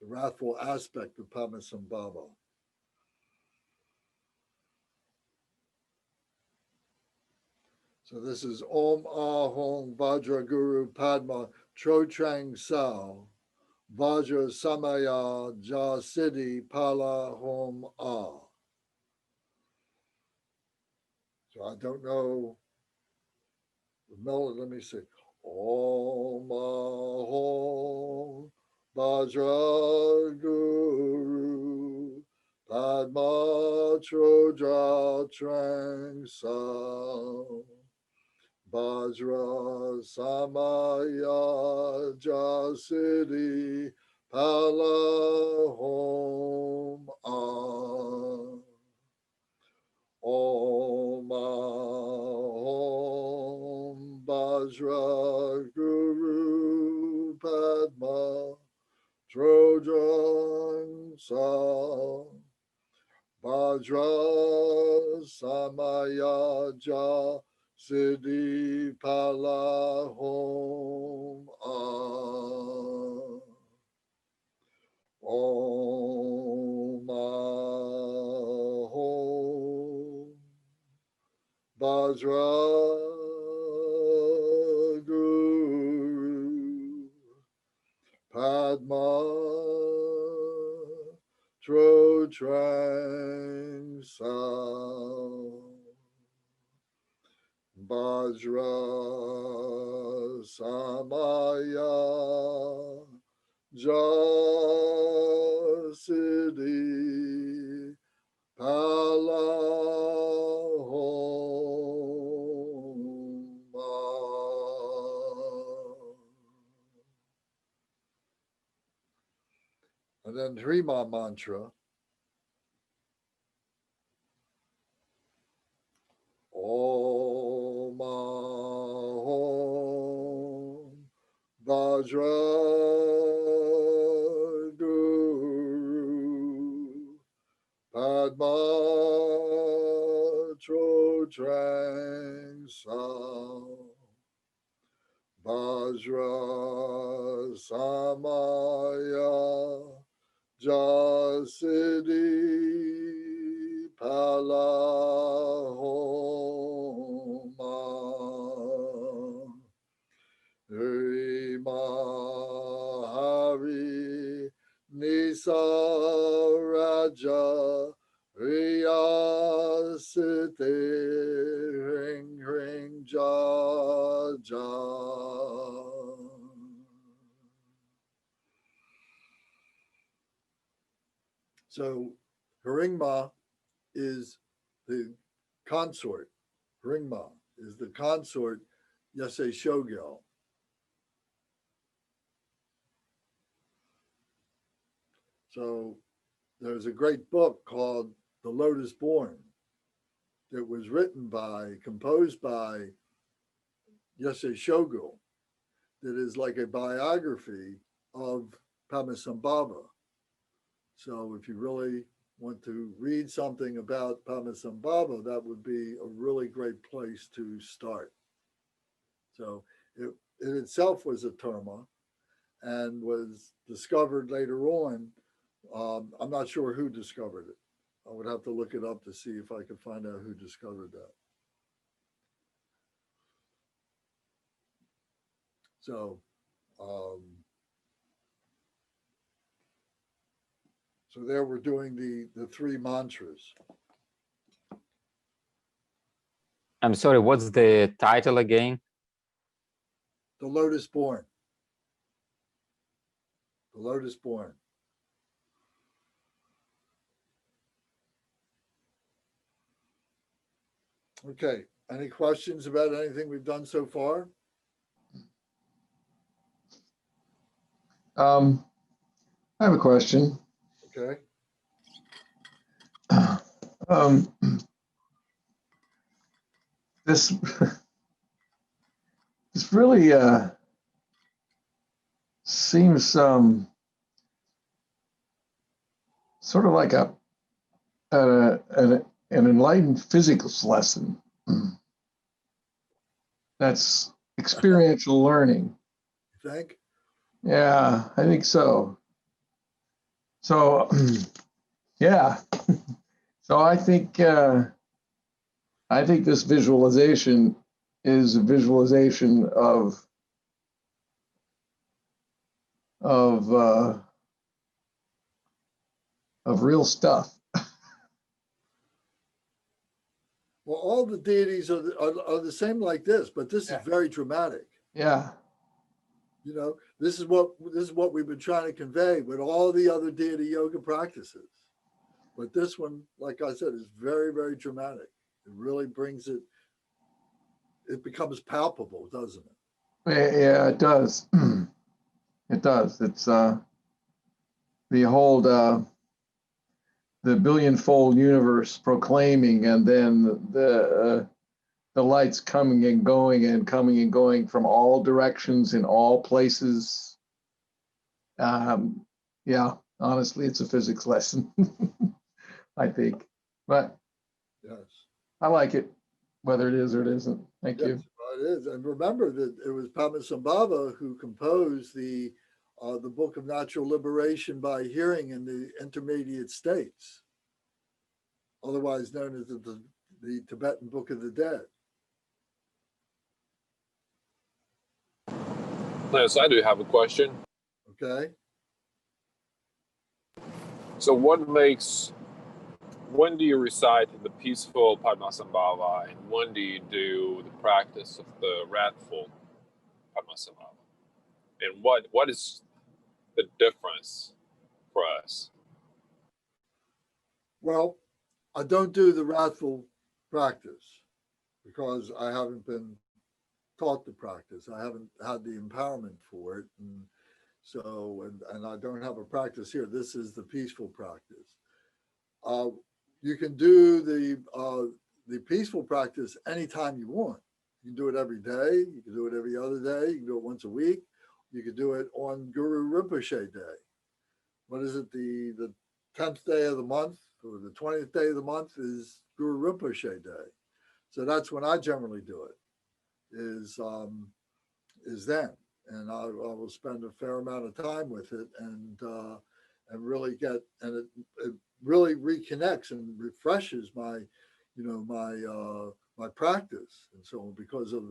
the wrathful aspect of Padmasambhava. So this is Om Ahong Vajra Guru Padma Cho Chang Sao Vajra Samaya Ja Siddhi Pala Hom Ah. So I don't know the melody. Let me see. Om Ahom Vajra Guru Padma Choja Trang Sao Vajra Samaya Jasidi Pala Hom Ah. Om Ahom Vajra Guru Padma Trojan Sa Vajra Samaya Ja Siddhi Pala Hom Ah. Om Ahom Vajra Guru Padma Trotrang Sao Vajra Samaya Jasidi Pala Hom Ah. And then Hrima mantra. Om Ahom Vajra Guru Padma Trotrang Sao Vajra Samaya Jasidi Pala Hom Ah. Mahari Nisa Raja Riyasite Ring Ring Ja Ja. So Haringma is the consort. Haringma is the consort Yasei Shogyo. So there's a great book called The Lotus Born that was composed by Yasei Shogo, that is like a biography of Padmasambhava. So if you really want to read something about Padmasambhava, that would be a really great place to start. So it itself was a terma and was discovered later on. I'm not sure who discovered it. I would have to look it up to see if I could find out who discovered that. So, so there we're doing the three mantras. I'm sorry, what's the title again? The Lotus Born. The Lotus Born. Okay. Any questions about anything we've done so far? I have a question. Okay. This this really seems sort of like an an enlightened physics lesson. That's experiential learning. You think? Yeah, I think so. So, yeah. So I think this visualization is a visualization of real stuff. Well, all the deities are the same like this, but this is very dramatic. Yeah. You know, this is what we've been trying to convey with all the other deity yoga practices. But this one, like I said, is very, very dramatic. It really brings it, it becomes palpable, doesn't it? Yeah, it does. It does. It's behold the billionfold universe proclaiming, and then the lights coming and going from all directions in all places. Yeah, honestly, it's a physics lesson, I think. But Yes. I like it, whether it is or it isn't. Thank Yes, you. well, it is. And remember that it was Padmasambhava who composed the Book of Natural Liberation by Hearing in the Intermediate States, otherwise known as the Tibetan Book of the Dead. Yes, I do have a question. Okay. So when do you recite the peaceful Padmasambhava, and when do you do the practice of the wrathful Padmasambhava? And what is the difference for us? Well, I don't do the wrathful practice because I haven't been taught the practice. I haven't had the empowerment for it. And so, and I don't have a practice here. This is the peaceful practice. You can do the peaceful practice anytime you want. You can do it every day. You can do it every other day. You can do it once a week. You can do it on Guru Rinpoche Day. What is it? The 10th day of the month or the 20th day of the month is Guru Rinpoche Day. So that's when I generally do it, is then. And I will spend a fair amount of time with it and really get, and it really reconnects and refreshes my, my practice. And so because of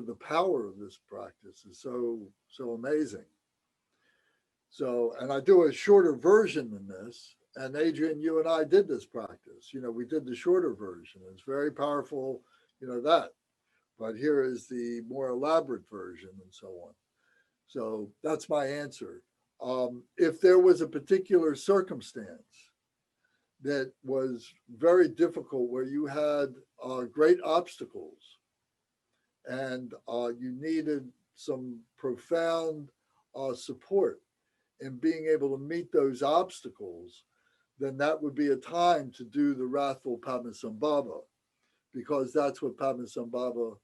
the power of this practice is so amazing. So, and I do a shorter version than this. And Adrian, you and I did this practice. We did the shorter version. It's very powerful, that. But here is the more elaborate version and so on. So that's my answer. If there was a particular circumstance that was very difficult where you had great obstacles and you needed some profound support in being able to meet those obstacles, then that would be a time to do the wrathful Padmasambhava, because that's what Padmasambhava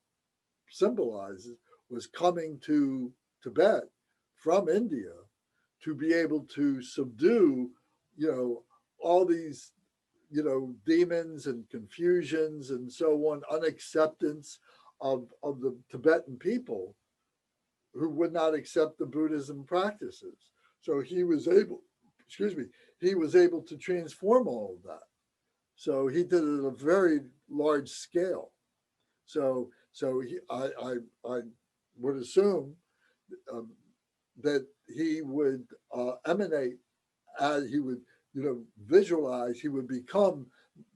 symbolizes, was coming to Tibet from India to be able to subdue, all these, demons and confusions and so on, unacceptance of the Tibetan people who would not accept the Buddhism practices. So he was able to transform all of that. So he did it at a very large scale. So I would assume that he would emanate, as he would, visualize, he would become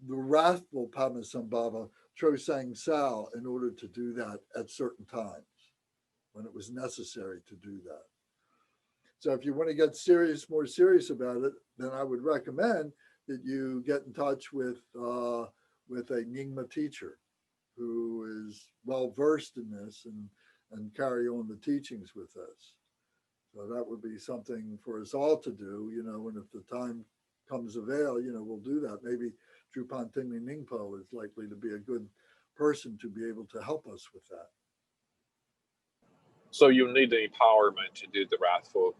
the wrathful Padmasambhava Trosang Sal in order to do that at certain times when it was necessary to do that. So if you want to get more serious about it, then I would recommend that you get in touch with a Nyingma teacher who is well versed in this and carry on the teachings with us. So that would be something for us all to do, and if the time comes avail, we'll do that. Maybe Drupan Tingling Ningpo is likely to be a good person to be able to help us with that. So you need the empowerment to do the wrathful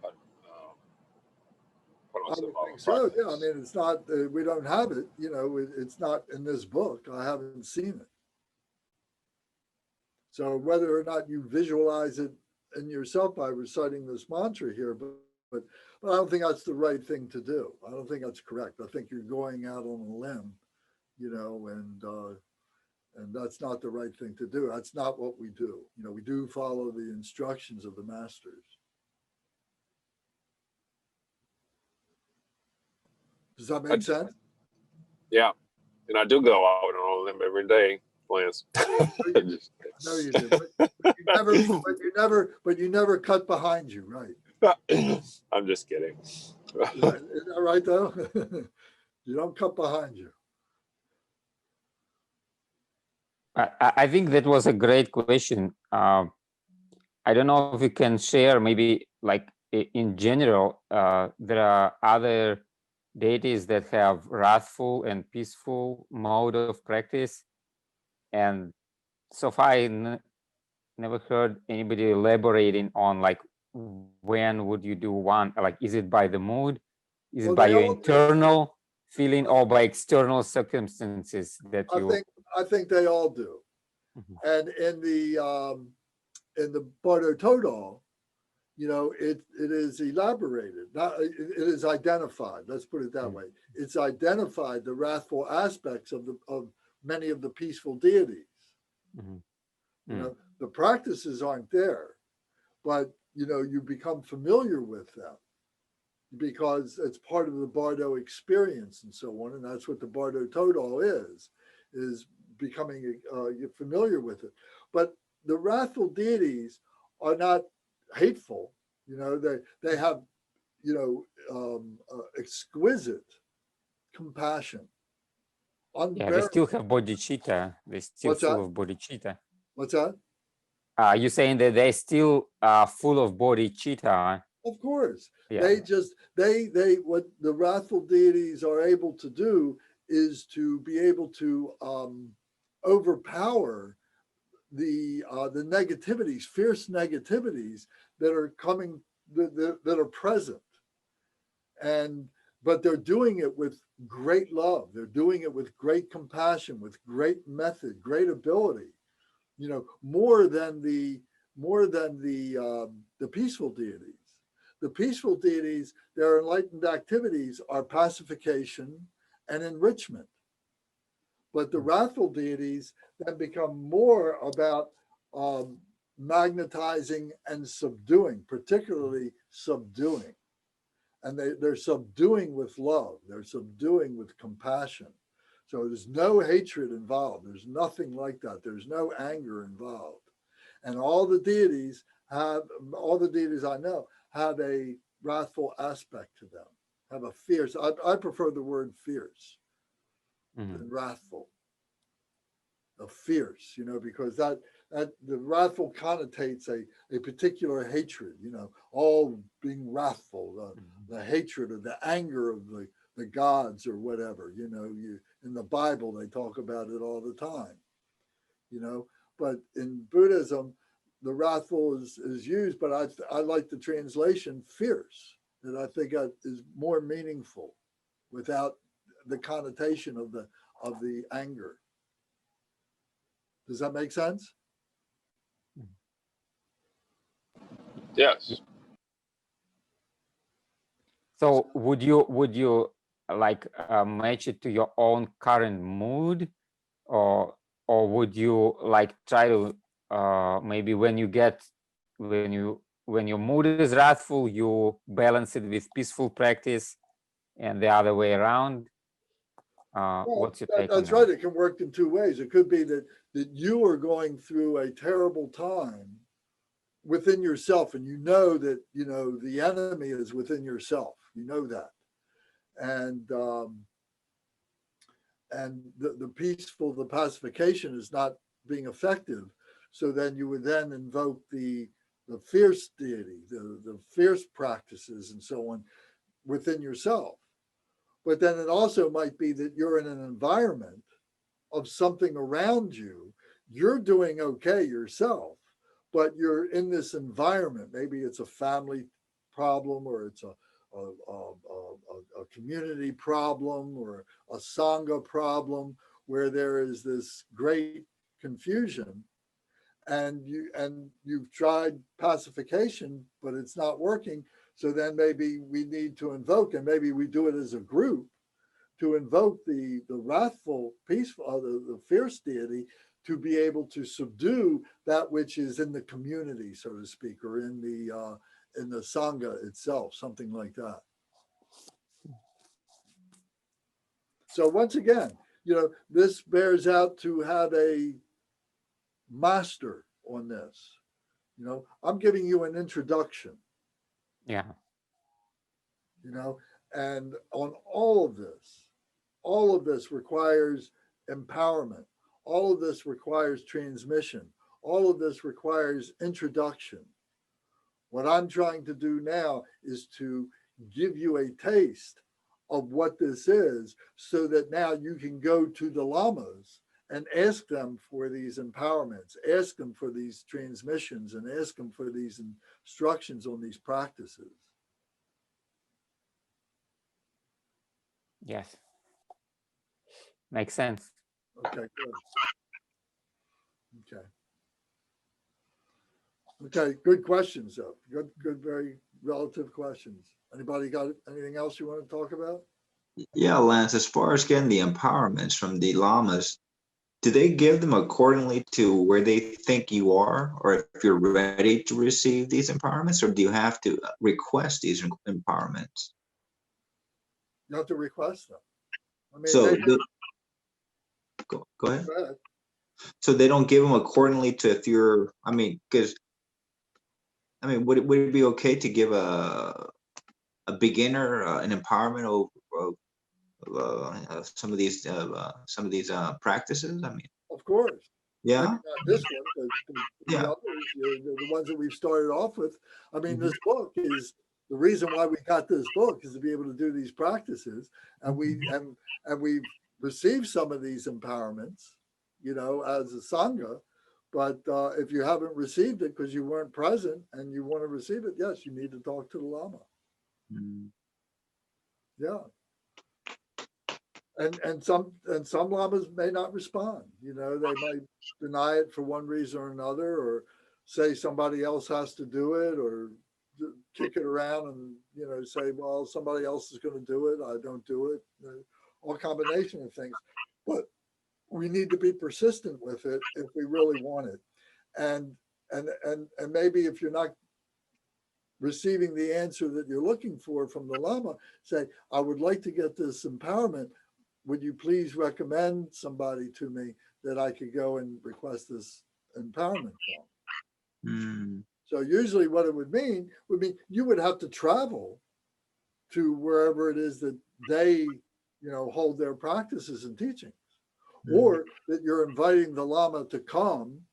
I would think so. Yeah, I mean, it's not. We don't have it. You know, it's not in this book. I haven't seen it. So whether or not you visualize it in yourself by reciting this mantra here, but I don't think that's the right thing to do. I don't think that's correct. I think you're going out on a limb, you know, and that's not the right thing to do. That's not what we do. You know, we do follow the instructions of the masters. Does that make sense? Yeah, and I do go out on a limb every day, Lance. No, you do. But you never cut behind you, right? I'm just kidding. Isn't that right, though? You don't cut behind you. I think that was a great question. I don't know if you can share, maybe like in general, there are other deities that have wrathful and peaceful mode of practice. And so far, I never heard anybody elaborating on like, when would you do one? Like, is it by the mood? Is it by your internal feeling or by external circumstances that you? I think they all do. And in the Bardo Todal, you know, it is elaborated. It is identified. Let's put it that way. It's identified the wrathful aspects of many of the peaceful deities. You know, the practices aren't there, but you know, you become familiar with them because it's part of the Bardo experience and so on. And that's what the Bardo Todal is becoming familiar with it. But the wrathful deities are not hateful. You know, they have, you know, exquisite compassion. Yeah, they still have bodhicitta. They still full of bodhicitta. What's that? You're saying that they still are full of bodhicitta. Of course. Yeah. They what the wrathful deities are able to do is to be able to overpower the negativities, fierce negativities that are coming, that are present. But they're doing it with great love. They're doing it with great compassion, with great method, great ability. You know, more than the peaceful deities. The peaceful deities, their enlightened activities are pacification and enrichment. But the wrathful deities then become more about magnetizing and subduing, particularly subduing. And they're subduing with love. They're subduing with compassion. So there's no hatred involved. There's nothing like that. There's no anger involved. And all the deities I know have a wrathful aspect to them, have a fierce. I prefer the word fierce than wrathful. A fierce, you know, because that the wrathful connotates a particular hatred, you know, all being wrathful, the hatred or the anger of the gods or whatever, you know, in the Bible, they talk about it all the time, you know, but in Buddhism, the wrathful is used, but I like the translation fierce, that I think is more meaningful without the connotation of the anger. Does that make sense? Yes. So would you like match it to your own current mood, or would you like try to maybe when your mood is wrathful, you balance it with peaceful practice, and the other way around? What's your take on that? That's right. It can work in two ways. It could be that you are going through a terrible time within yourself, and you know that, you know, the enemy is within yourself. You know that. And the pacification is not being effective. So then you would then invoke the fierce deity, the fierce practices and so on within yourself. But then it also might be that you're in an environment of something around you. You're doing okay yourself, but you're in this environment. Maybe it's a family problem, or it's a a community problem or a Sangha problem where there is this great confusion, and you've tried pacification, but it's not working. So then maybe we need to invoke, and maybe we do it as a group, to invoke the wrathful, peaceful, the fierce deity to be able to subdue that which is in the community, so to speak, or in the Sangha itself, something like that. So once again, this bears out to have a master on this. I'm giving you an introduction. Yeah. And on all of this requires empowerment. All of this requires transmission. All of this requires introduction. What I'm trying to do now is to give you a taste of what this is, so that now you can go to the lamas and ask them for these empowerments, ask them for these transmissions, and ask them for these instructions on these practices. Yes. Makes sense. Okay, good. Okay, good questions though. Good, very relative questions. Anybody got anything else you want to talk about? Yeah, Lance, as far as getting the empowerments from the lamas, do they give them accordingly to where they think you are, or if you're ready to receive these empowerments, or do you have to request these empowerments? You have to request them. I mean, So go ahead. go ahead. So they don't give them accordingly to if you're, because would it be okay to give a beginner an empowerment of some of these practices? Of course. Yeah. Maybe not this one, but the Yeah. others, the ones that we've started off with. I mean, Mhm. this book is the reason why we got this book, is to be able to do these practices, and we've received some of these empowerments, as a sangha. But if you haven't received it because you weren't present and you want to receive it, yes, you need to talk to the lama. Mm. Yeah. And some lamas may not respond. They might deny it for one reason or another, or say somebody else has to do it, or kick it around and say, well, somebody else is going to do it, I don't do it. All combination of things. But we need to be persistent with it if we really want it. And maybe if you're not receiving the answer that you're looking for from the lama, say, I would like to get this empowerment. Would you please recommend somebody to me that I could go and request this empowerment from? Mm. So usually what it would mean you would have to travel to wherever it is that they, hold their practices and teachings, or that you're inviting the lama to come,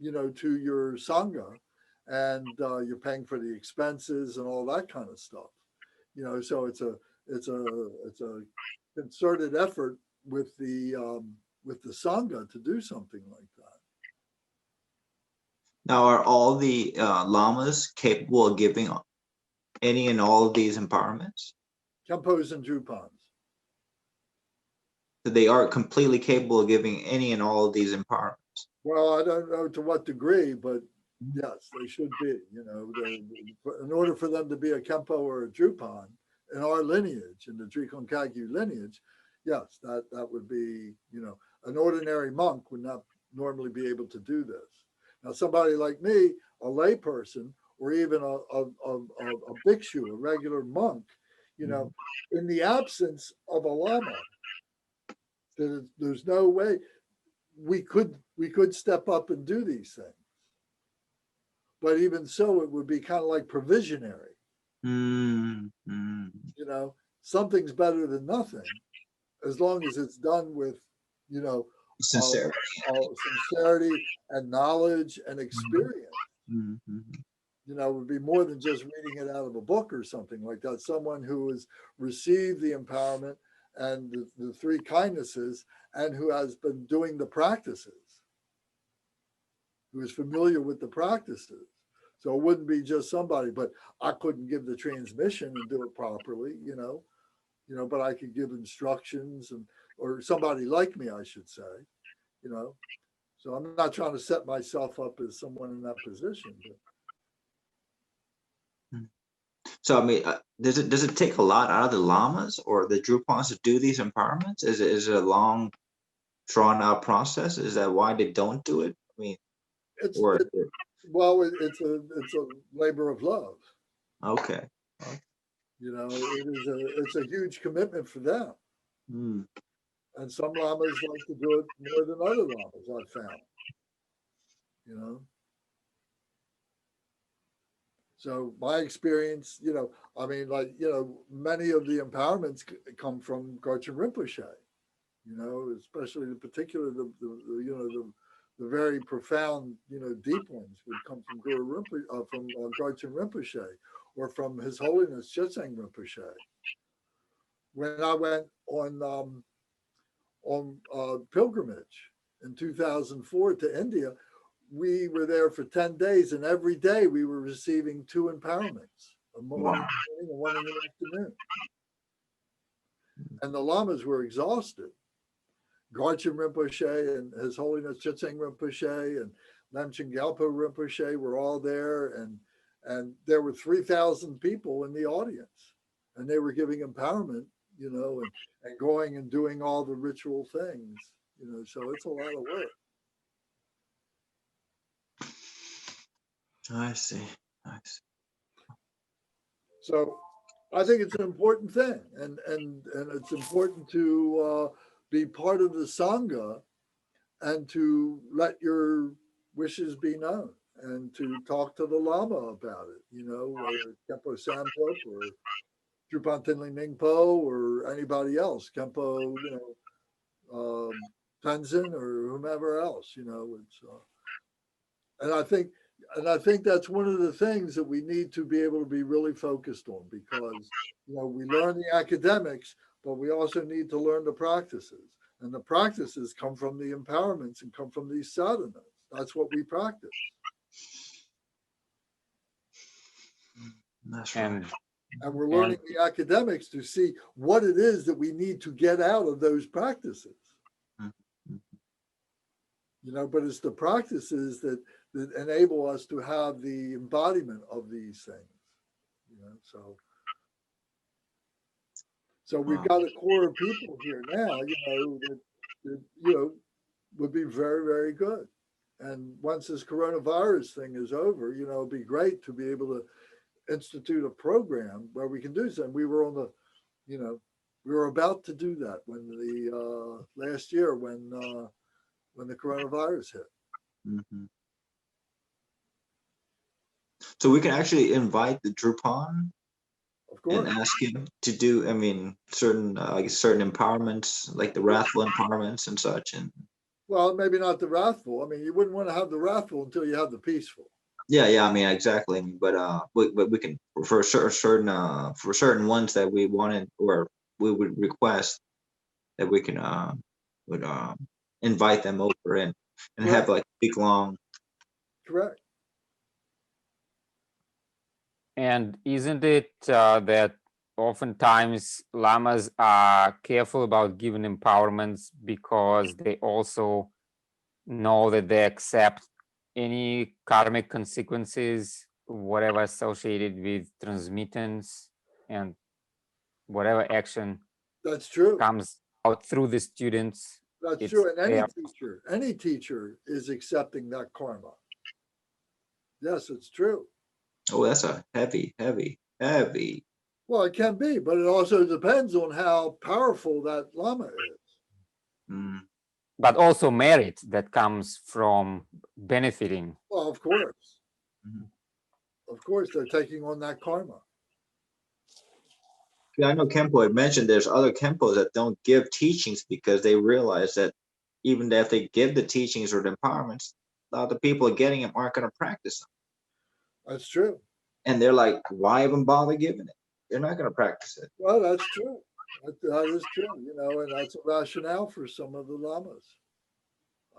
to your sangha, and you're paying for the expenses and all that kind of stuff. So it's a concerted effort with the sangha to do something like that. Now, are all the lamas capable of giving any and all of these empowerments? Khenpos and Drupans. So they are completely capable of giving any and all of these empowerments. Well, I don't know to what degree, but yes, they should be. In order for them to be a Khenpo or a Drupan in our lineage, in the Drikung Kagyu lineage, yes, that would be, an ordinary monk would not normally be able to do this. Now, somebody like me, a layperson, or even a bhikshu, a regular monk, in the absence of a lama, there's no way we could step up and do these things. But even so, it would be kind of like provisionary. Something's better than nothing, as long as it's done with, Sincerity. Sincerity and knowledge and experience. It would be more than just reading it out of a book or something like that. Someone who has received the empowerment and the three kindnesses, and who has been doing the practices, who is familiar with the practices. So it wouldn't be just somebody, but I couldn't give the transmission and do it properly, you know, but I could give instructions or somebody like me, I should say, you know. So I'm not trying to set myself up as someone in that position. But. So I mean, does it take a lot out of the lamas or the Drupals to do these empowerments? Is it a long, drawn out process? Is that why they don't do it? I mean, It's or it's a labor of love. okay. You know, it's a huge commitment for them. Mm. And some lamas like to do it more than other lamas, I've found. You know. So my experience, you know, I mean, like, you know, many of the empowerments come from Garchen Rinpoche, you know, especially in particular, the you know, the very profound, you know, deep ones would come from Guru Rinpoche, from Garchen Rinpoche, or from His Holiness Chetsang Rinpoche. When I went on pilgrimage in 2004 to India, we were there for 10 days, and every day we were receiving 2 empowerments, one in the morning and one in the afternoon. And the lamas were exhausted. Garchen Rinpoche and His Holiness Chetsang Rinpoche and Lamchen Gyalpo Rinpoche were all there, and there were 3,000 people in the audience, and they were giving empowerment, you know, and going and doing all the ritual things, you know, so it's a lot of work. I see. I see. So I think it's an important thing, and it's important to be part of the Sangha and to let your wishes be known and to talk to the Lama about it, you know, or Khenpo Sampo or Drupal Tinling Ningpo or anybody else, Khenpo, you know, Tenzin or whomever else, you know. It's and I think that's one of the things that we need to be able to be really focused on, because, you know, we learn the academics, but we also need to learn the practices. And the practices come from the empowerments and come from these sadhanas. That's what we practice. That's right. And we're learning the academics to see what it is that we need to get out of those practices. You know, but it's the practices that enable us to have the embodiment of these things. You know, so we've got a core of people here now, you know, that you know, would be very, very good. And once this coronavirus thing is over, you know, it'd be great to be able to institute a program where we can do this. And we were on the, you know, we were about to do that when the last year when the coronavirus hit. Mm-hmm. So we can actually invite the Drupan Of course. and ask him to do, I mean, certain certain empowerments, like the wrathful empowerments and such. And well, maybe not the wrathful. I mean, you wouldn't want to have the wrathful until you have the peaceful. yeah, I mean, exactly. But we can for certain ones that we wanted or we would request that we can would invite them over and have like a week long. Correct. And isn't it that oftentimes lamas are careful about giving empowerments because they also know that they accept any karmic consequences, whatever associated with transmittance and whatever action That's true. comes out through the students? That's true. And any teacher is accepting that karma. Yes, it's true. Oh, that's a heavy. Well, it can be, but it also depends on how powerful that lama is. Mm. But also merit that comes from benefiting. Well, of course. Mm-hmm. Of course, they're taking on that karma. Yeah, I know Khenpo had mentioned there's other Khenpos that don't give teachings because they realize that even if they give the teachings or the empowerments, a lot of the people getting them aren't going to practice them. That's true. And they're like, why even bother giving it? They're not going to practice it. Well, that's true. That is true, you know, and that's a rationale for some of the lamas.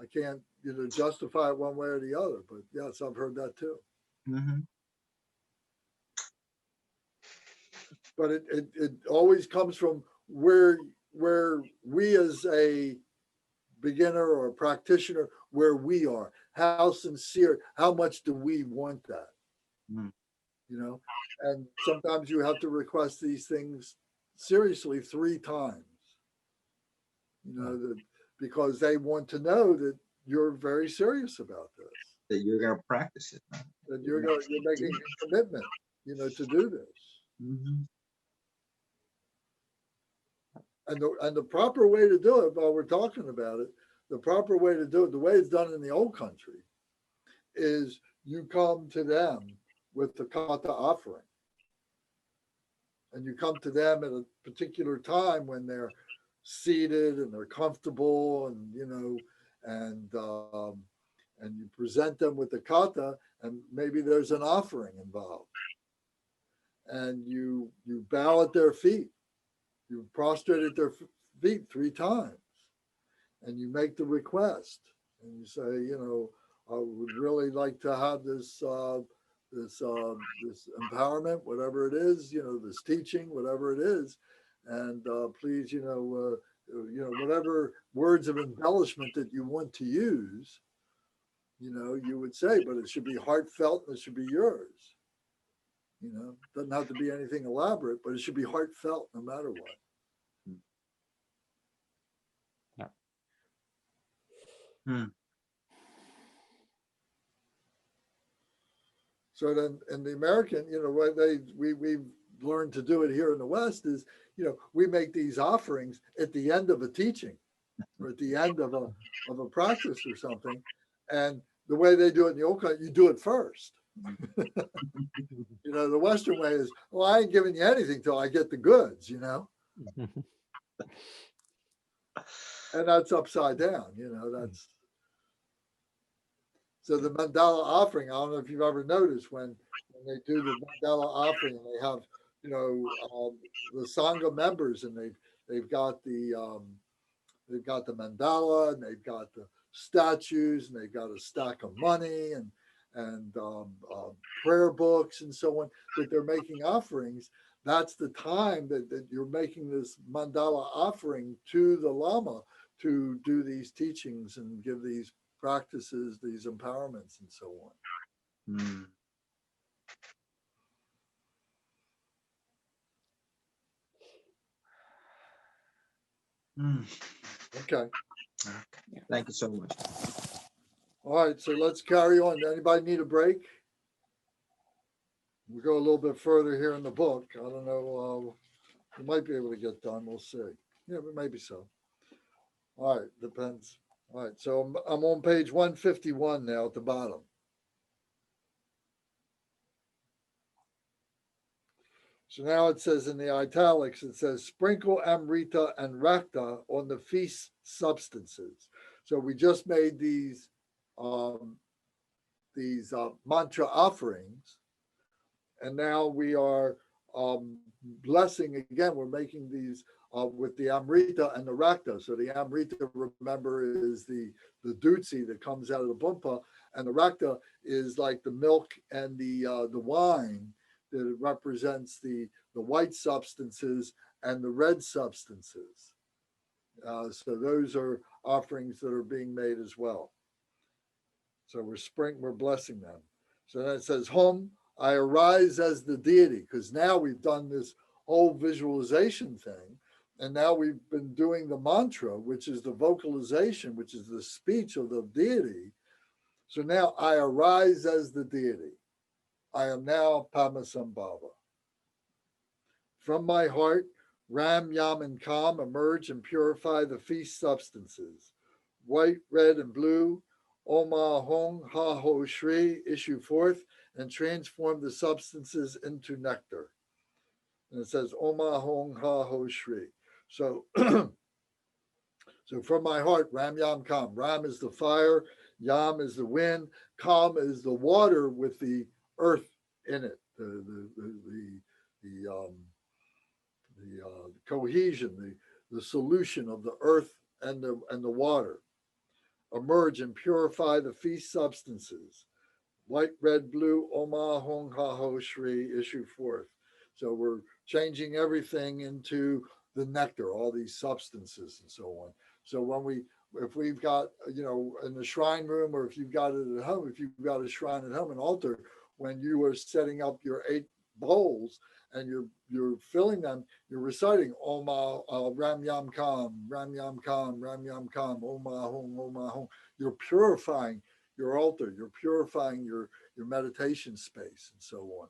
I can't, you know, justify it one way or the other, but yes, I've heard that too. Mm-hmm. But it always comes from where we as a beginner or a practitioner, where we are, how sincere, how much do we want that? Mm. You know, and sometimes you have to request these things seriously 3 times, you know, that because they want to know that you're very serious about this, That you're going to practice it. that you're making a commitment, you know, to do this. Mm-hmm. And the proper way to do it, while we're talking about it, the proper way to do it, the way it's done in the old country, is you come to them with the kata offering. And you come to them at a particular time when they're seated and they're comfortable, and you know, and you present them with the kata, and maybe there's an offering involved. And you bow at their feet. You prostrate at their feet 3 times, and you make the request, and you say, you know, I would really like to have this this empowerment, whatever it is, you know, this teaching, whatever it is, and please, you know, whatever words of embellishment that you want to use, you know, you would say, but it should be heartfelt and it should be yours. You know, doesn't have to be anything elaborate, but it should be heartfelt no matter what. Yeah. So then in the American, you know, what we've learned to do it here in the West is, you know, we make these offerings at the end of a teaching or at the end of a practice or something. And the way they do it in the old country, you do it first. You know, the Western way is, well, I ain't giving you anything till I get the goods, you know. And that's upside down, you know, that's. So the mandala offering, I don't know if you've ever noticed when they do the mandala offering, and they have, you know, the Sangha members, and they've got the mandala, and they've got the statues, and they've got a stack of money and prayer books and so on, that they're making offerings. That's the time that you're making this mandala offering to the Lama to do these teachings and give these practices, these empowerments and so on. Mm. Mm. Okay. Thank you so much. All right, so let's carry on. Anybody need a break? We'll go a little bit further here in the book. I don't know. We might be able to get done. We'll see. Yeah, but maybe so. All right, depends. All right, so I'm on page 151 now at the bottom. So now it says in the italics, it says, sprinkle Amrita and Rakta on the feast substances. So we just made these mantra offerings, and now we are blessing again. We're making these with the Amrita and the Rakta. So the Amrita, remember, is the dutsi that comes out of the bumpa, and the Rakta is like the milk and the wine that represents the white substances and the red substances. So those are offerings that are being made as well. So we're blessing them. So then it says, Hum, I arise as the deity, because now we've done this whole visualization thing. And now we've been doing the mantra, which is the vocalization, which is the speech of the deity. So now I arise as the deity. I am now Padmasambhava. From my heart, Ram, Yam, and Kam emerge and purify the feast substances. White, red, and blue, Oma, Hong, Ha, Ho, Shri, issue forth and transform the substances into nectar. And it says Oma, Hong, Ha, Ho, Shri. So, so from my heart, Ram, Yam, Kam. Ram is the fire, Yam is the wind, Kam is the water with the earth in it, the cohesion, the solution of the earth and the water. Emerge and purify the feast substances. White, red, blue, Oma, Hong, Ha, Ho, Shri, issue forth. So we're changing everything into the nectar, all these substances and so on. So if we've got, in the shrine room, or if you've got it at home, if you've got a shrine at home, an altar, when you are setting up your 8 bowls and you're filling them, you're reciting Oma Ram Yam Kam, Ram Yam Kam, Ram Yam Kam, Oma Hum, Oma Hum. You're purifying your altar, you're purifying your meditation space and so on.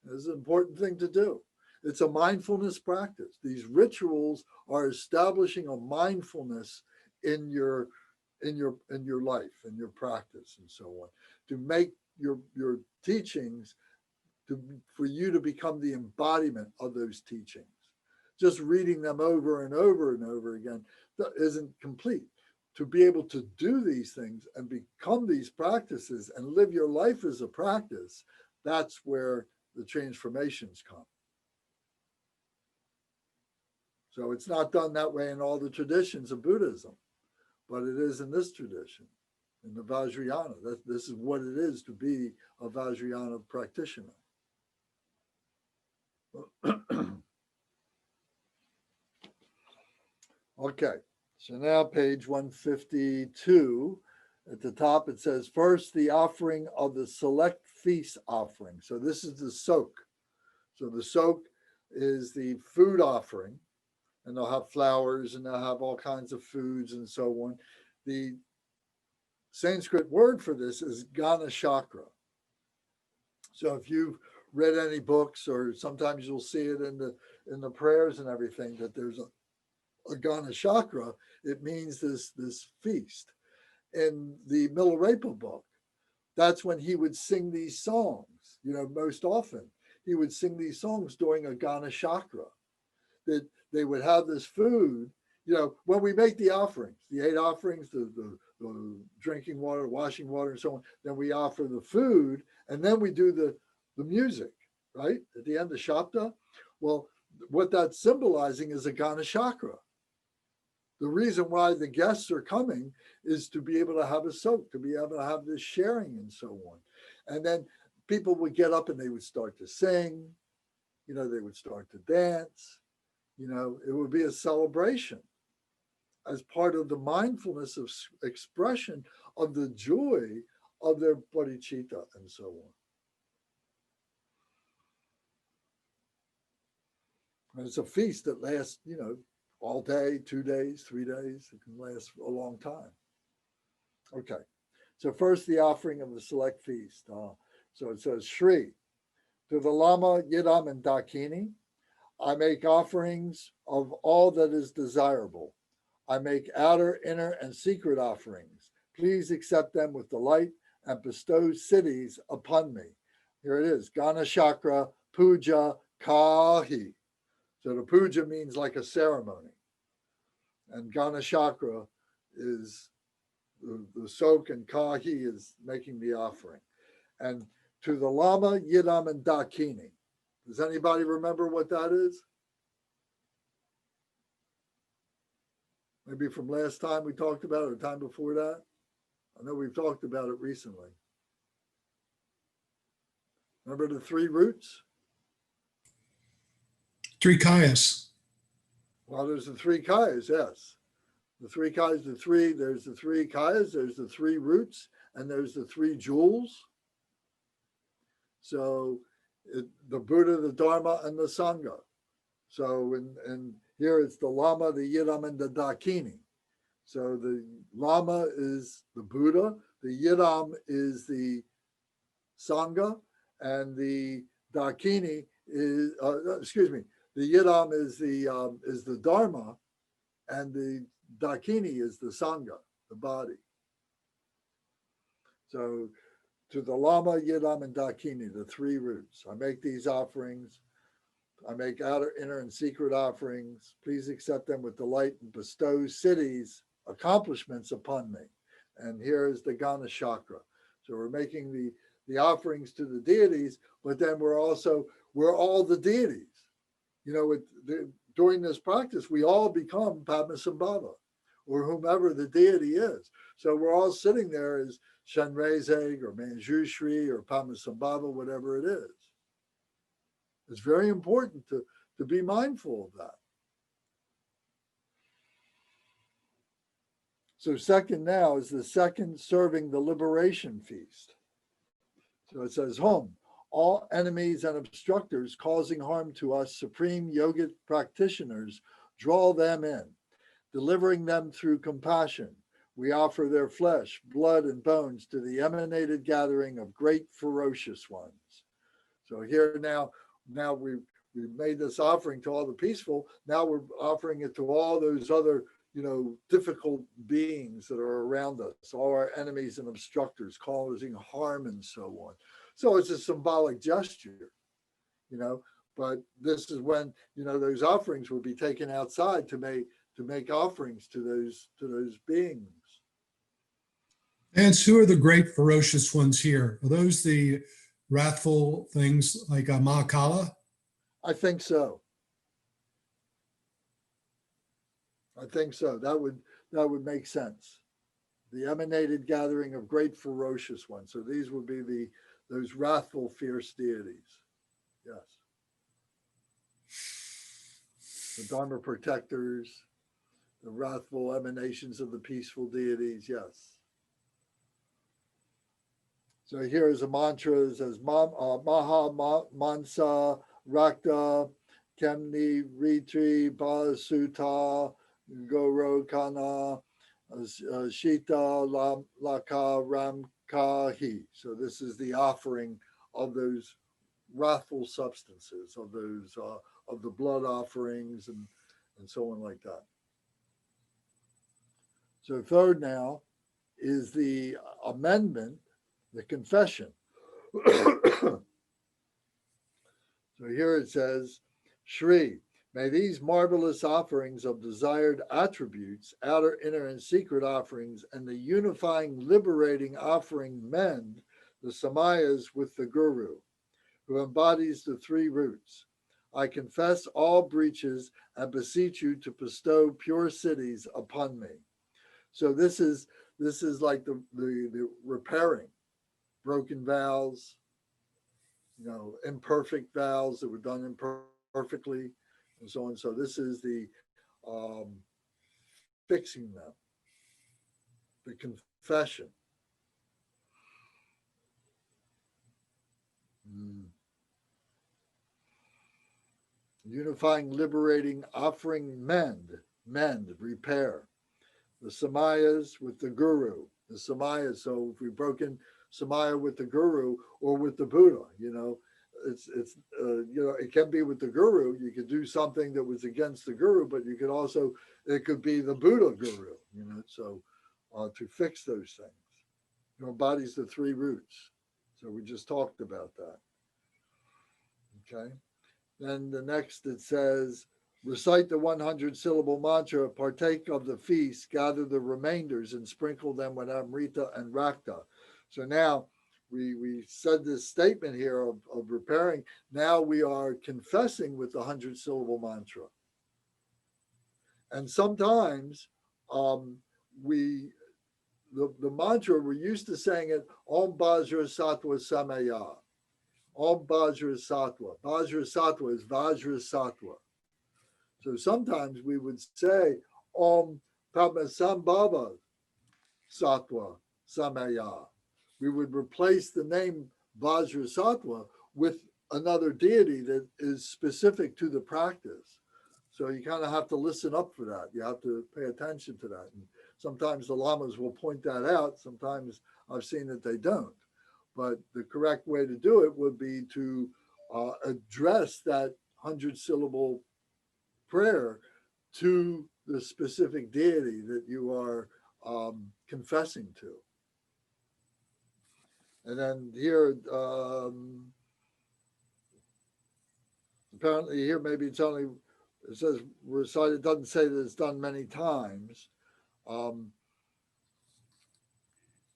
This is an important thing to do. It's a mindfulness practice. These rituals are establishing a mindfulness in your life, in your practice, and so on, to make your teachings, for you to become the embodiment of those teachings. Just reading them over and over and over again that isn't complete. To be able to do these things and become these practices and live your life as a practice, that's where the transformations come. So it's not done that way in all the traditions of Buddhism, but it is in this tradition, in the Vajrayana. This is what it is to be a Vajrayana practitioner. Okay, so now page 152. At the top it says, first, the offering of the select feast offering. So this is the soak. So the soak is the food offering, and they'll have flowers and they'll have all kinds of foods and so on. The Sanskrit word for this is Gana Chakra. So if you've read any books, or sometimes you'll see it in the prayers and everything, that there's a Gana Chakra, it means this feast. In the Milarepa book, that's when he would sing these songs. Most often he would sing these songs during a Gana Chakra, that they would have this food. When we make the offerings, the 8 offerings, the drinking water, washing water, and so on, then we offer the food, and then we do the music, right? At the end of Shabda. Well, what that's symbolizing is a Gana Chakra. The reason why the guests are coming is to be able to have a soak, to be able to have this sharing and so on. And then people would get up and they would start to sing, they would start to dance, it would be a celebration as part of the mindfulness of expression of the joy of their bodhicitta and so on. And it's a feast that lasts, all day, 2 days, 3 days. It can last a long time. Okay, so first the offering of the select feast. So it says, Shri, to the Lama, Yidam, and Dakini, I make offerings of all that is desirable. I make outer, inner, and secret offerings. Please accept them with delight and bestow cities upon me. Here it is, Gana Chakra, Puja, Kahi. So the puja means like a ceremony. And Gana Chakra is the soak, and Kahi is making the offering. And to the Lama, Yidam, and Dakini. Does anybody remember what that is? Maybe from last time we talked about it, or time before that? I know we've talked about it recently. Remember the 3 roots? 3 kayas. Well, there's the 3 kayas, yes. The 3 kayas, there's the 3 kayas, there's the 3 roots, and there's the 3 jewels. So the Buddha, the Dharma, and the Sangha. So and here it's the Lama, the Yidam, and the Dakini. So the Lama is the Buddha, the Yidam is the Sangha, and the Dakini is, the Yidam is the Dharma, and the Dakini is the Sangha, the body. So to the Lama, Yidam, and Dakini, the 3 roots. I make these offerings. I make outer, inner, and secret offerings. Please accept them with delight and bestow cities, accomplishments upon me. And here is the Gana Chakra. So we're making the offerings to the deities, but then we're all the deities. During this practice, we all become Padmasambhava, or whomever the deity is. So we're all sitting there as Shenrezig or Manjushri or Padmasambhava, whatever it is. It's very important to be mindful of that. So second now is the second serving the liberation feast. So it says, home, all enemies and obstructors causing harm to us, supreme yogic practitioners, draw them in, delivering them through compassion. We offer their flesh, blood, and bones to the emanated gathering of great ferocious ones. So here now we've made this offering to all the peaceful. Now we're offering it to all those other, difficult beings that are around us, all our enemies and obstructors causing harm and so on. So it's a symbolic gesture, but this is when, those offerings will be taken outside to make offerings to those beings. And who are the great ferocious ones here? Are those the wrathful things like Mahakala? I think so. That would make sense. The emanated gathering of great ferocious ones. So these would be those wrathful, fierce deities. Yes. The Dharma protectors, the wrathful emanations of the peaceful deities. Yes. So here is a mantra. It says Maha Mansa Rakta Kemni Ritri Basuta Goro Kana Shita Laka Ramkahi. So this is the offering of those wrathful substances, of those of the blood offerings and so on like that. So third now is the amendment, the confession. So here it says, Shri, may these marvelous offerings of desired attributes, outer, inner, and secret offerings, and the unifying, liberating offering mend the samayas with the Guru, who embodies the three roots. I confess all breaches and beseech you to bestow pure cities upon me. So this is like the repairing broken vows, imperfect vows that were done imperfectly, and so on. So this is the fixing them, the confession. Unifying, liberating, offering, mend, repair. The samayas with the Guru, the samayas. So if we've broken samaya with the Guru or with the Buddha, it can be with the Guru. You could do something that was against the Guru, but it could be the Buddha Guru, so to fix those things. Embodies the three roots. So we just talked about that. Okay. Then the next it says, recite the 100-syllable mantra, partake of the feast, gather the remainders and sprinkle them with Amrita and Rakta. So now we said this statement here of repairing. Now we are confessing with the 100-syllable mantra. And sometimes the mantra, we're used to saying it, Om Bajra Sattva Samaya. Om Bajra Sattva. Bajra Sattva is Vajra Sattva. So sometimes we would say Om Padmasambhava Sattva Samaya. We would replace the name Vajrasattva with another deity that is specific to the practice. So you kind of have to listen up for that. You have to pay attention to that. And sometimes the lamas will point that out. Sometimes I've seen that they don't. But the correct way to do it would be to address that 100-syllable prayer to the specific deity that you are confessing to. And then here, apparently here, maybe it says recite, it doesn't say that it's done many times.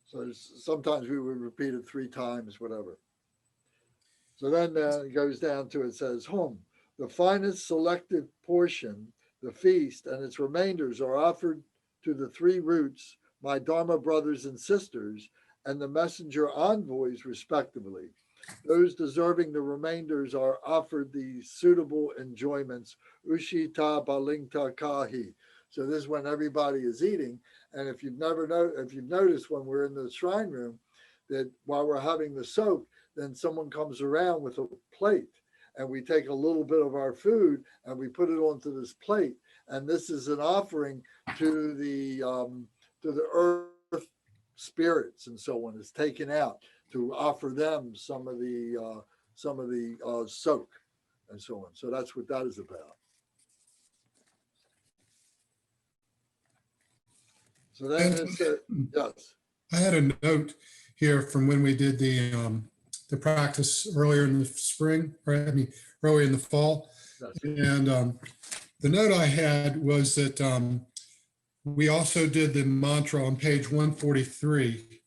So sometimes we would repeat it 3 times, whatever. So then it goes down to, it says, home, the finest selected portion, the feast and its remainders are offered to the 3 roots, my Dharma brothers and sisters, and the messenger envoys respectively. Those deserving the remainders are offered the suitable enjoyments, Ushita Balingta Kahi. So this is when everybody is eating. And if you've noticed when we're in the shrine room, that while we're having the soak, then someone comes around with a plate and we take a little bit of our food and we put it onto this plate. And this is an offering to the earth spirits and so on. It's taken out to offer them some of the soak and so on. So that's what that is about. So then it's yes. I had a note here from when we did the practice earlier in the spring, or I mean, earlier in the fall. Yes. And the note I had was that we also did the mantra on page 143.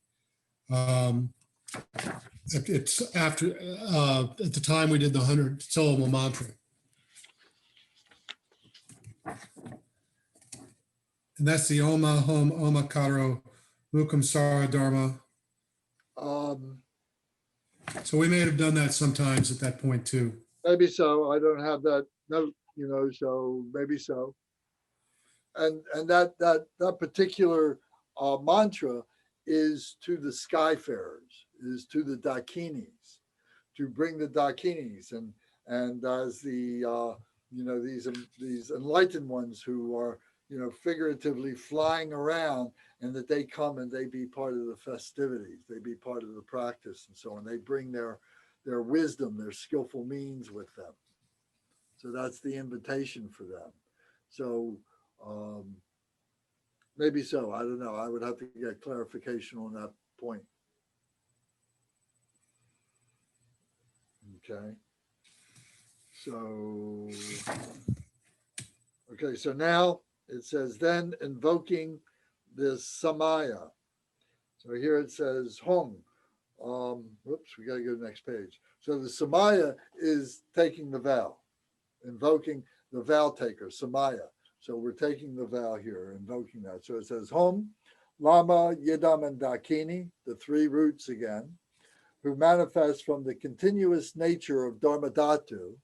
It's after, at the time we did the 100 syllable mantra. And that's the Oma Hom Oma Karo Mukam Sara Dharma. So we may have done that sometimes at that point too. Maybe so. I don't have that note, so maybe so. And that particular mantra is to the skyfarers, is to the dakinis, to bring the dakinis, and as the these enlightened ones who are figuratively flying around, and that they come and they be part of the festivities, they be part of the practice and so on. They bring their wisdom, their skillful means with them. So that's the invitation for them. So maybe so, I don't know. I would have to get clarification on that point. Okay. So now it says, then invoking this samaya. So here it says hong. Whoops, we got to go to the next page. So the samaya is taking the vow, invoking the vow taker, samaya. So we're taking the vow here, invoking that. So it says hom, lama, yidam, and dakini, the three roots again, who manifest from the continuous nature of dharmadhatu,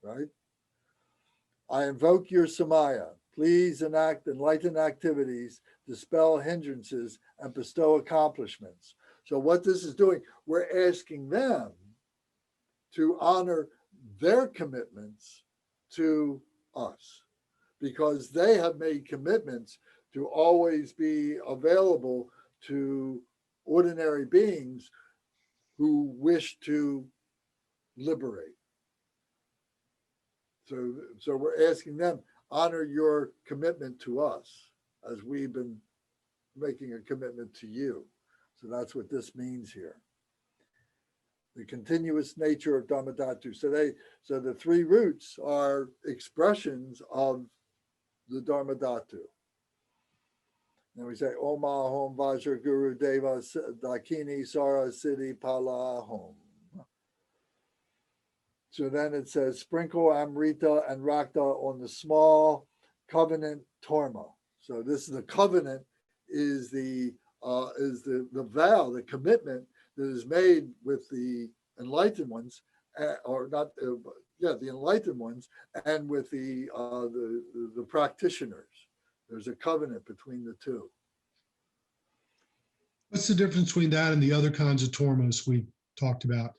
right? I invoke your samaya. Please enact enlightened activities, dispel hindrances, and bestow accomplishments. So what this is doing, we're asking them to honor their commitments to us, because they have made commitments to always be available to ordinary beings who wish to liberate. So we're asking them, honor your commitment to us as we've been making a commitment to you. So that's what this means here. The continuous nature of dharmadhatu. So the three roots are expressions of the dharmadhatu. And we say, Oma Hom Vajra Guru Deva Dakini Sara Siddhi Pala Hom. So then it says, sprinkle Amrita and Rakta on the small covenant torma. So this is the covenant, is the vow, the commitment that is made with the enlightened ones, the enlightened ones, and with the practitioners. There's a covenant between the two. What's the difference between that and the other kinds of tormas we talked about?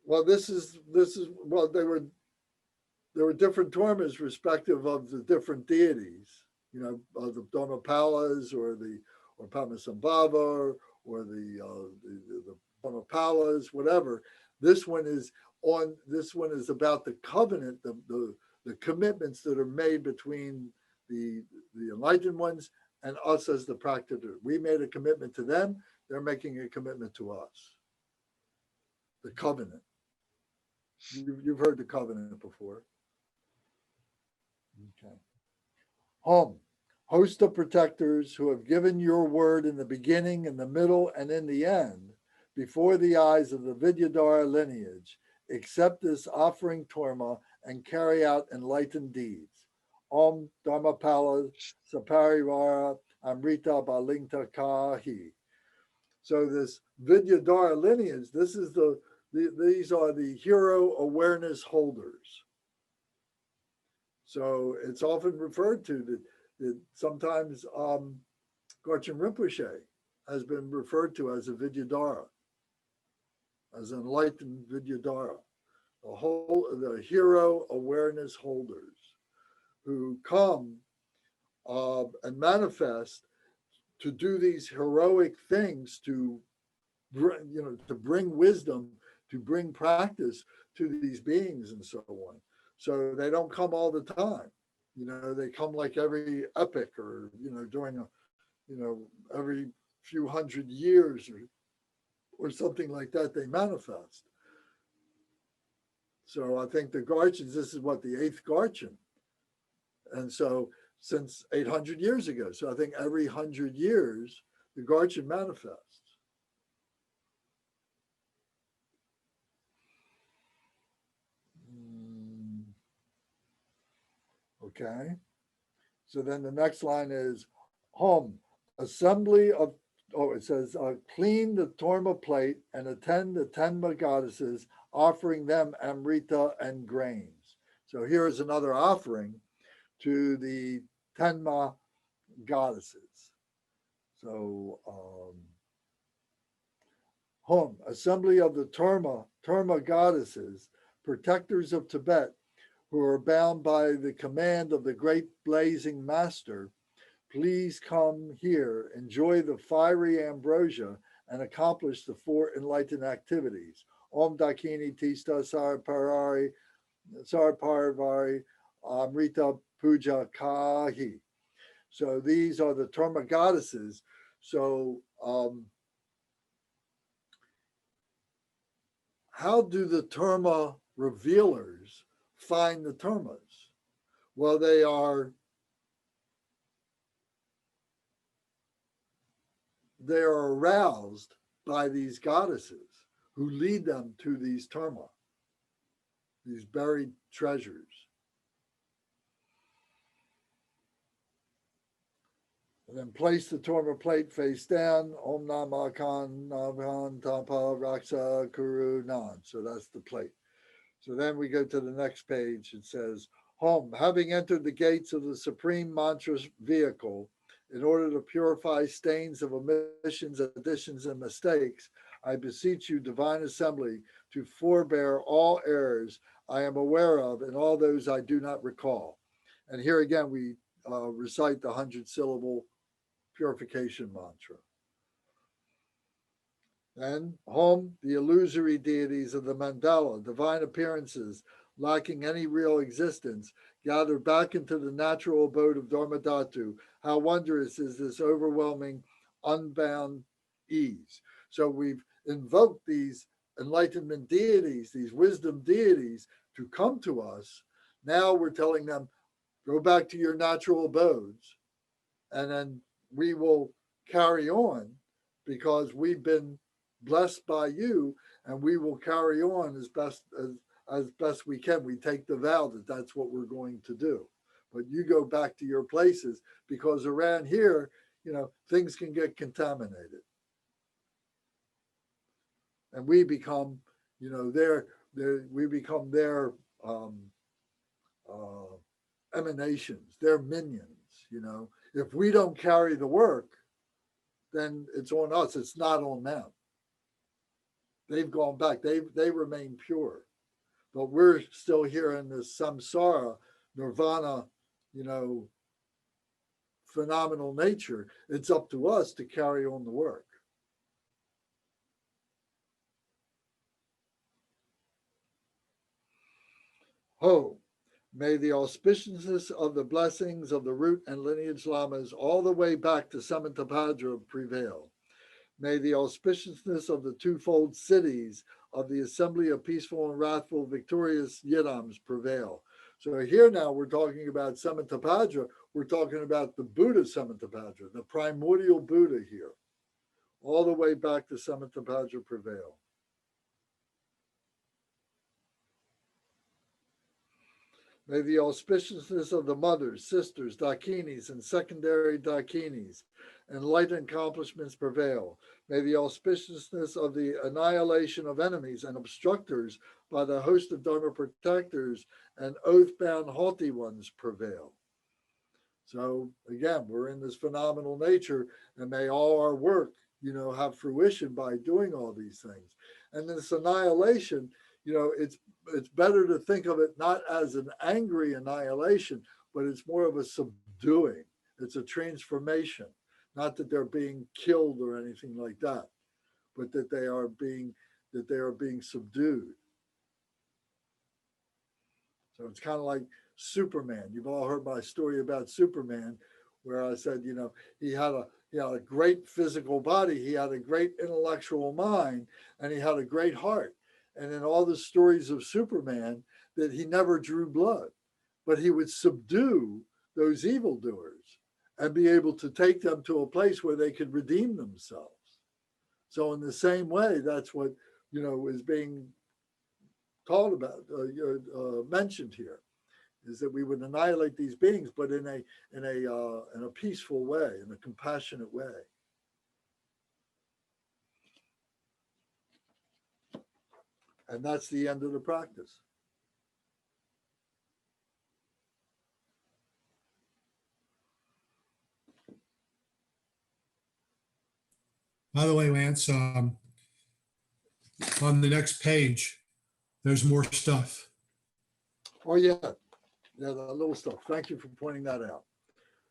Well, there were different tormas respective of the different deities, of the Dharmapalas or Padmasambhava or the Dharmapalas, whatever. This one is about the covenant, the commitments that are made between the enlightened ones and us as the practitioner. We made a commitment to them, they're making a commitment to us. The covenant. You've heard the covenant before. Okay. Hom, host of protectors who have given your word in the beginning, in the middle, and in the end, before the eyes of the Vidyadhara lineage, accept this offering torma and carry out enlightened deeds. Om Dharmapala Saparivara Amrita Balingta Kahi. So this Vidyadhara lineage, these are the hero awareness holders. So it's often referred to that sometimes Gorchen Rinpoche has been referred to as a Vidyadhara, as enlightened Vidyadhara, the hero awareness holders who come and manifest to do these heroic things to bring wisdom, to bring practice to these beings and so on. So they don't come all the time. They come like every epoch or, during every few hundred years or something like that, they manifest. So I think the Garchins, this is what, the 8th Garchin. And so since 800 years ago. So I think every 100 years, the Garchin manifests. Okay. So then the next line is home, assembly of, it says, clean the Torma plate and attend the Tenma goddesses, offering them Amrita and grains. So here is another offering to the Tenma goddesses. So home, assembly of the Torma goddesses, protectors of Tibet, who are bound by the command of the great blazing master, please come here, enjoy the fiery ambrosia, and accomplish the 4 enlightened activities. Om Dakini Tista Sarparvari Amrita Puja Kahi. So these are the Torma goddesses. So how do the Torma revealers find the Tormas? Well, they are aroused by these goddesses who lead them to these Torma, these buried treasures. And then place the Torma plate face down. Om Nama Kan Navan Tapa Raksa Kuru Nan. So that's the plate. So then we go to the next page. It says, home, having entered the gates of the supreme mantra vehicle, in order to purify stains of omissions, additions, and mistakes, I beseech you, divine assembly, to forbear all errors I am aware of and all those I do not recall. And here again, we recite the 100-syllable purification mantra. Then, home, the illusory deities of the mandala, divine appearances, lacking any real existence, gathered back into the natural abode of Dharmadhatu. How wondrous is this overwhelming, unbound ease. So we've invoked these enlightenment deities, these wisdom deities to come to us. Now we're telling them, go back to your natural abodes, and then we will carry on because we've been blessed by you, and we will carry on as best we can. We take the vow that that's what we're going to do. But you go back to your places, because around here, things can get contaminated. And we become, we become their emanations, their minions. If we don't carry the work, then it's on us. It's not on them. They've gone back. They remain pure. But we're still here in this samsara, nirvana, phenomenal nature. It's up to us to carry on the work. Ho, may the auspiciousness of the blessings of the root and lineage lamas all the way back to Samantabhadra prevail. May the auspiciousness of the twofold cities of the assembly of peaceful and wrathful victorious Yidams prevail. So here now we're talking about Samantabhadra. We're talking about the Buddha Samantabhadra, the primordial Buddha here. All the way back to Samantabhadra prevail. May the auspiciousness of the mothers, sisters, dakinis, and secondary dakinis and light accomplishments prevail. May the auspiciousness of the annihilation of enemies and obstructors by the host of Dharma protectors and oath-bound haughty ones prevail. So again, we're in this phenomenal nature, and may all our work, have fruition by doing all these things. And this annihilation, it's better to think of it not as an angry annihilation, but it's more of a subduing. It's a transformation. Not that they're being killed or anything like that, but that they are being subdued. So it's kind of like Superman. You've all heard my story about Superman, where I said, he had a great physical body, he had a great intellectual mind, and he had a great heart. And in all the stories of Superman, that he never drew blood, but he would subdue those evildoers and be able to take them to a place where they could redeem themselves. So in the same way, that's what, is being taught about, mentioned here, is that we would annihilate these beings, but in a peaceful way, in a compassionate way. And that's the end of the practice. By the way, Lance, on the next page, there's more stuff. Oh yeah, the little stuff. Thank you for pointing that out.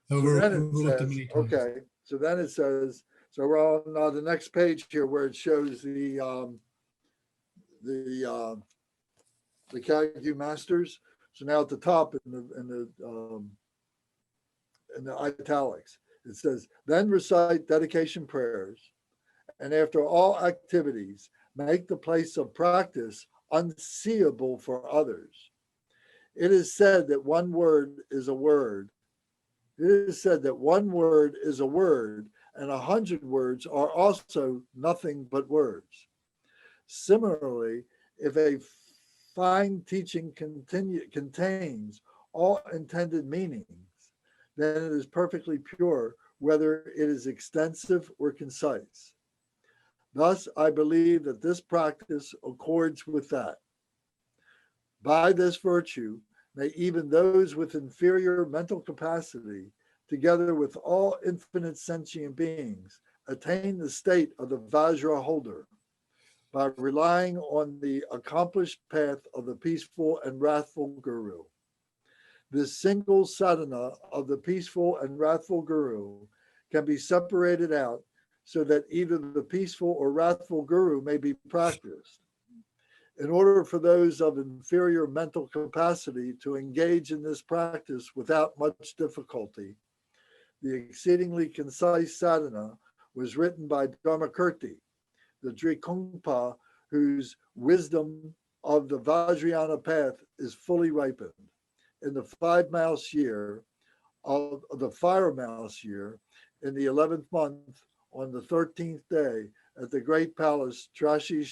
Overlooked So it many times. okay, so then it says, so we're on the next page here where it shows the Kagyu masters. So now at the top in the italics, it says, then recite dedication prayers, and after all activities, make the place of practice unseeable for others. It is said that one word is a word. It is said that one word is a word, and 100 words are also nothing but words. Similarly, if a fine teaching contains all intended meanings, then it is perfectly pure, whether it is extensive or concise. Thus, I believe that this practice accords with that. By this virtue, may even those with inferior mental capacity, together with all infinite sentient beings, attain the state of the Vajra holder by relying on the accomplished path of the peaceful and wrathful Guru. This single sadhana of the peaceful and wrathful Guru can be separated out so that either the peaceful or wrathful Guru may be practiced. In order for those of inferior mental capacity to engage in this practice without much difficulty, the exceedingly concise sadhana was written by Dharmakirti, the Drikungpa, whose wisdom of the Vajrayana path is fully ripened. In the 5 mouse year of the fire mouse year, in the 11th month, on the 13th day, at the great palace Trashi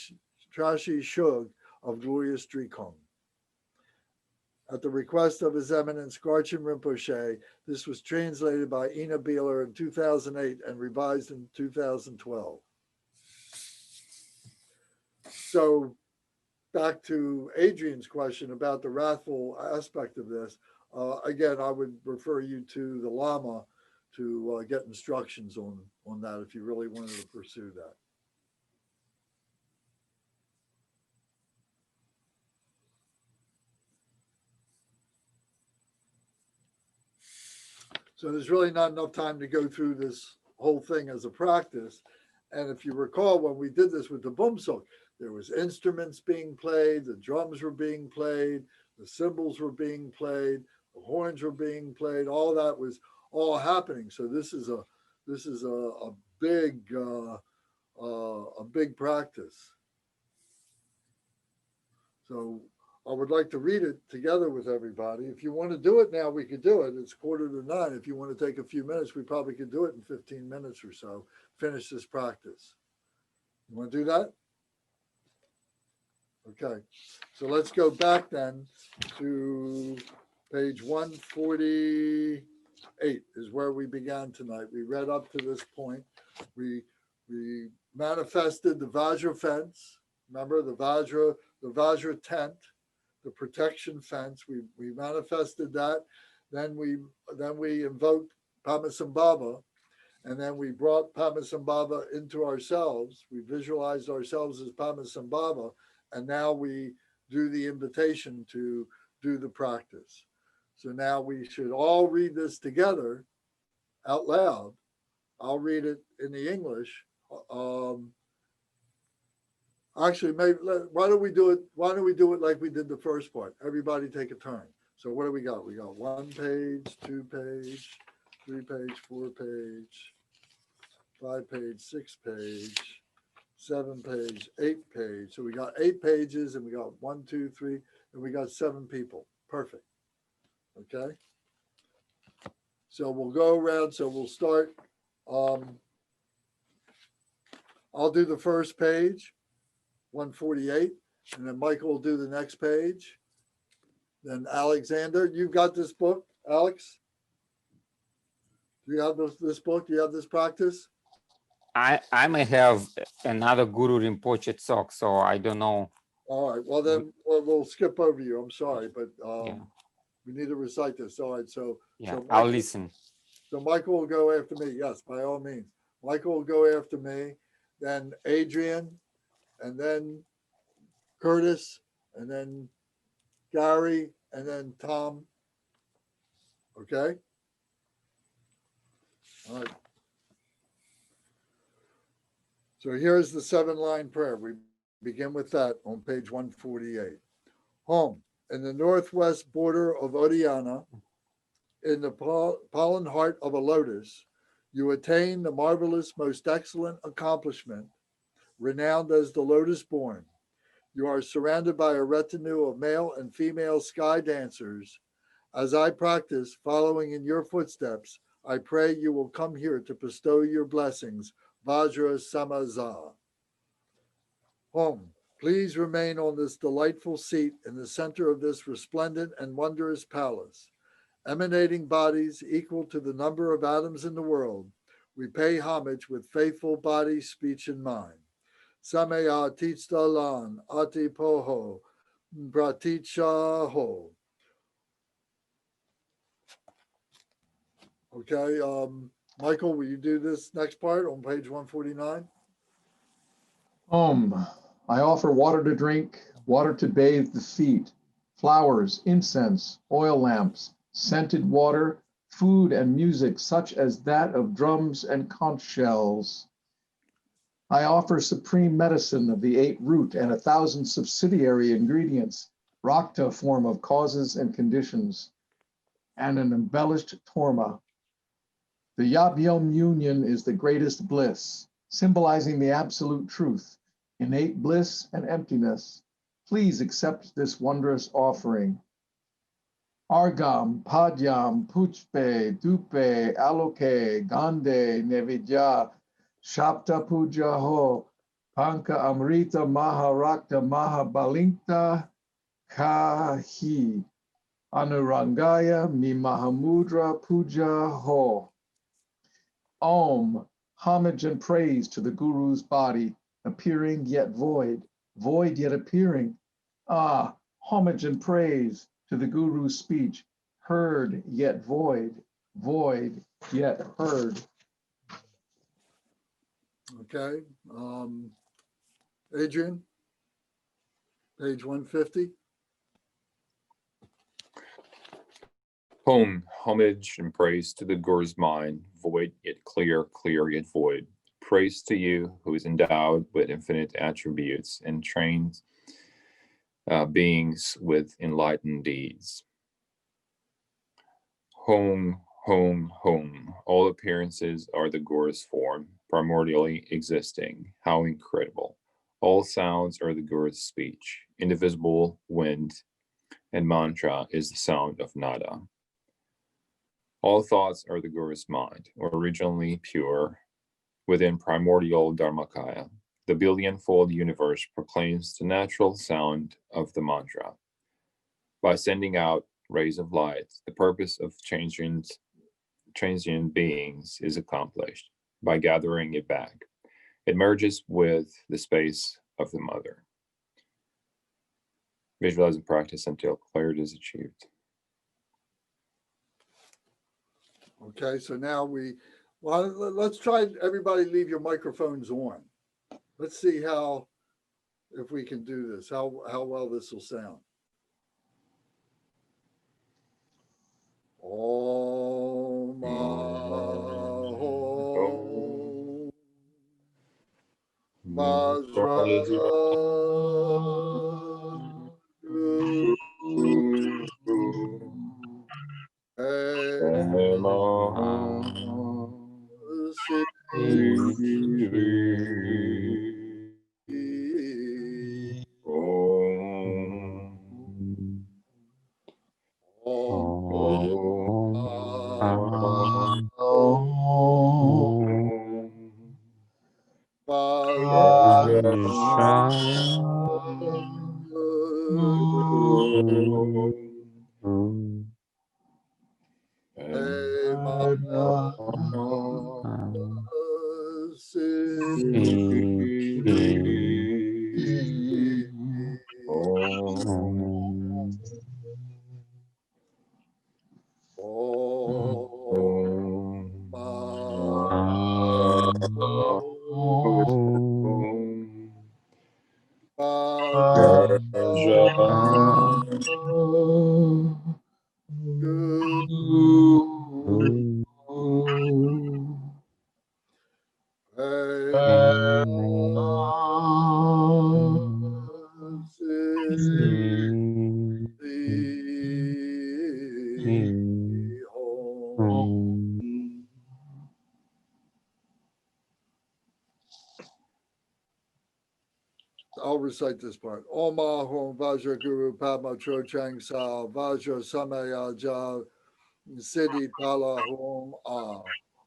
Shug of glorious Drikung. At the request of His Eminence Garchen Rinpoche, this was translated by Ina Beeler in 2008 and revised in 2012. So back to Adrian's question about the wrathful aspect of this. Again, I would refer you to the Lama to get instructions on that if you really wanted to pursue that. So there's really not enough time to go through this whole thing as a practice. And if you recall, when we did this with the Bumsok, there was instruments being played, the drums were being played, the cymbals were being played, the horns were being played, all that was all happening. So this is a big practice. So I would like to read it together with everybody. If you want to do it now, we could do it. It's 8:45. If you want to take a few minutes, we probably could do it in 15 minutes or so, finish this practice. You want to do that? Okay, so let's go back then to Page 148 is where we began tonight. We read up to this point. We manifested the Vajra fence. Remember the Vajra tent, the protection fence. We manifested that. Then we invoked Padmasambhava, and then we brought Padmasambhava into ourselves. We visualized ourselves as Padmasambhava, and now we do the invitation to do the practice. So now we should all read this together out loud. I'll read it in the English. Actually, maybe why don't we do it like we did the first part? Everybody take a turn. So what do we got? We got 1 page, 2 page, 3 page, 4 page, 5 page, 6 page, 7 page, 8 page. So we got 8 pages, and we got 1, 2, 3, and we got 7 people. Perfect. Okay. So we'll go around. So we'll start. I'll do the first page, 148, and then Michael will do the next page. Then Alexander, you've got this book, Alex? Do you have this book? Do you have this practice? I may have another Guru Rinpoche talk, so I don't know. All right. Well, then we'll skip over you. I'm sorry, but Yeah. we need to recite this. All right. So Yeah, so I'll listen. So Michael will go after me. Yes, by all means. Michael will go after me, then Adrian, and then Curtis, and then Gary, and then Tom. Okay? All right. So here's the 7-line prayer. We begin with that on page 148. Home, in the northwest border of Odhyana, in the pollen heart of a lotus, you attain the marvelous, most excellent accomplishment, renowned as the lotus born. You are surrounded by a retinue of male and female sky dancers. As I practice, following in your footsteps, I pray you will come here to bestow your blessings. Vajra Samaza. Home, please remain on this delightful seat in the center of this resplendent and wondrous palace. Emanating bodies equal to the number of atoms in the world, we pay homage with faithful body, speech, and mind. Samaya Titstalan Ati Poho Praticha Ho. Okay, Michael, will you do this next part on page 149? I offer water to drink, water to bathe the feet, flowers, incense, oil lamps, scented water, food and music such as that of drums and conch shells. I offer supreme medicine of the 8 root and 1,000 subsidiary ingredients, Rakta form of causes and conditions, and an embellished torma. The Yab-Yum union is the greatest bliss, symbolizing the absolute truth, innate bliss and emptiness. Please accept this wondrous offering. Argam, Padyam, Puchpe, Dupe, Aloke, Gande, Nevidya, Shapta Puja Ho, Panka Amrita Maharakta Mahabalinkta Kahi, Anurangaya Mi Mahamudra Puja Ho. Om, homage and praise to the Guru's body, appearing yet void, void yet appearing. Ah, homage and praise to the Guru's speech, heard yet void, void yet heard. Okay, Adrian, page 150. Home, homage and praise to the Guru's mind, void yet clear, clear yet void. Praise to you who is endowed with infinite attributes and trains beings with enlightened deeds. Home, home, home. All appearances are the Guru's form, primordially existing. How incredible. All sounds are the Guru's speech. Indivisible wind and mantra is the sound of nada. All thoughts are the Guru's mind, originally pure, within primordial Dharmakaya. The billion-fold universe proclaims the natural sound of the mantra. By sending out rays of light, the purpose of transient beings is accomplished by gathering it back. It merges with the space of the mother. Visualize and practice until clarity is achieved. Okay, so now let's try, everybody leave your microphones on. Let's see if we can do this, how well this will sound. Om Ahom I'll recite this part. Om Ahom Vajra Guru Padma Chochang Sa Vajra Samaya Ja Siddhi Pala Hom Ah.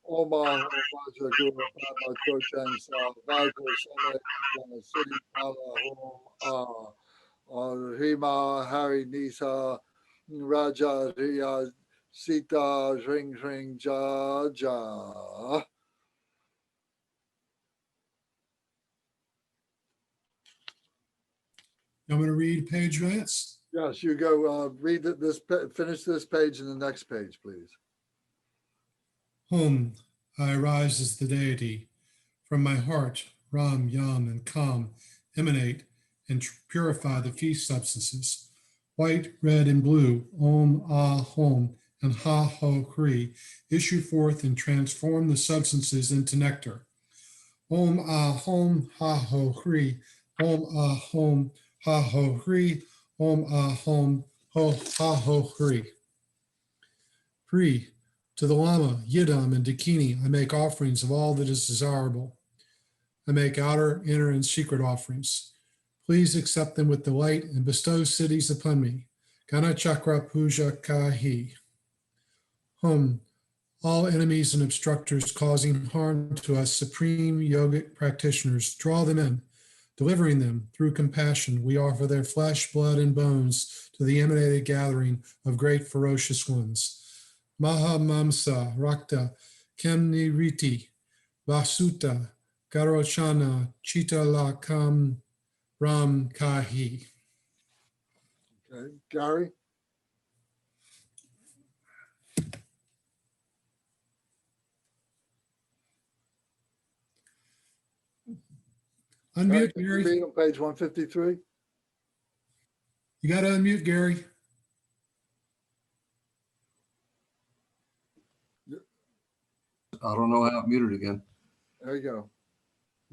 Om Ahom Vajra Guru Padma Chochang Sa Vajra Samaya Ja Siddhi Pala Hom Ah. Rima Hari Nisa Raja Riya Sita Ring Ring Ja Ja. I'm going to read page, Vance. Yes, you go finish this page and the next page, please. Home, I arise as the deity. From my heart, Ram, Yam, and Kam emanate and purify the feast substances. White, red, and blue, Om, Ah, Hom, and Ha, Ho, Kri, issue forth and transform the substances into nectar. Om, Ah, Hom, Ha, Ho, Kri, Om, Ah, Hom, Ha, Ho, Kri, Om, Ah, Hom, Ho, Ha, Ho, Kri. Kri, to the Lama, Yidam, and Dakini, I make offerings of all that is desirable. I make outer, inner, and secret offerings. Please accept them with delight and bestow cities upon me. Gana Chakra Puja Kahi. Hum, all enemies and obstructors causing harm to us, supreme yogic practitioners, draw them in, delivering them through compassion. We offer their flesh, blood, and bones to the emanated gathering of great ferocious ones. Maha Mamsa, Rakta, Kemni Riti, Vasuta, Garochana, Chita Lakam, Ram Kahi. Okay, Gary. Unmute, Can you Gary. read on page 153? You got to unmute, Gary. I don't know how I'm muted again. There you go.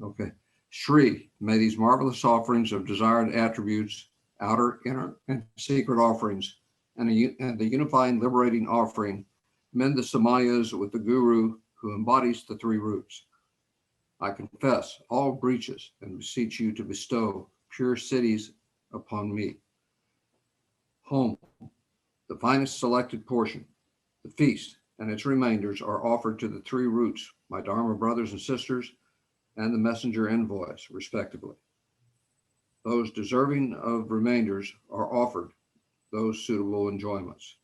Okay. Shri, may these marvelous offerings of desired attributes, outer, inner, and secret offerings, and the unifying, liberating offering, mend the samayas with the Guru who embodies the three roots. I confess all breaches and beseech you to bestow pure cities upon me. Home, the finest selected portion, the feast and its remainders are offered to the three roots, my Dharma brothers and sisters, and the messenger envoys, respectively. Those deserving of remainders are offered those suitable enjoyments.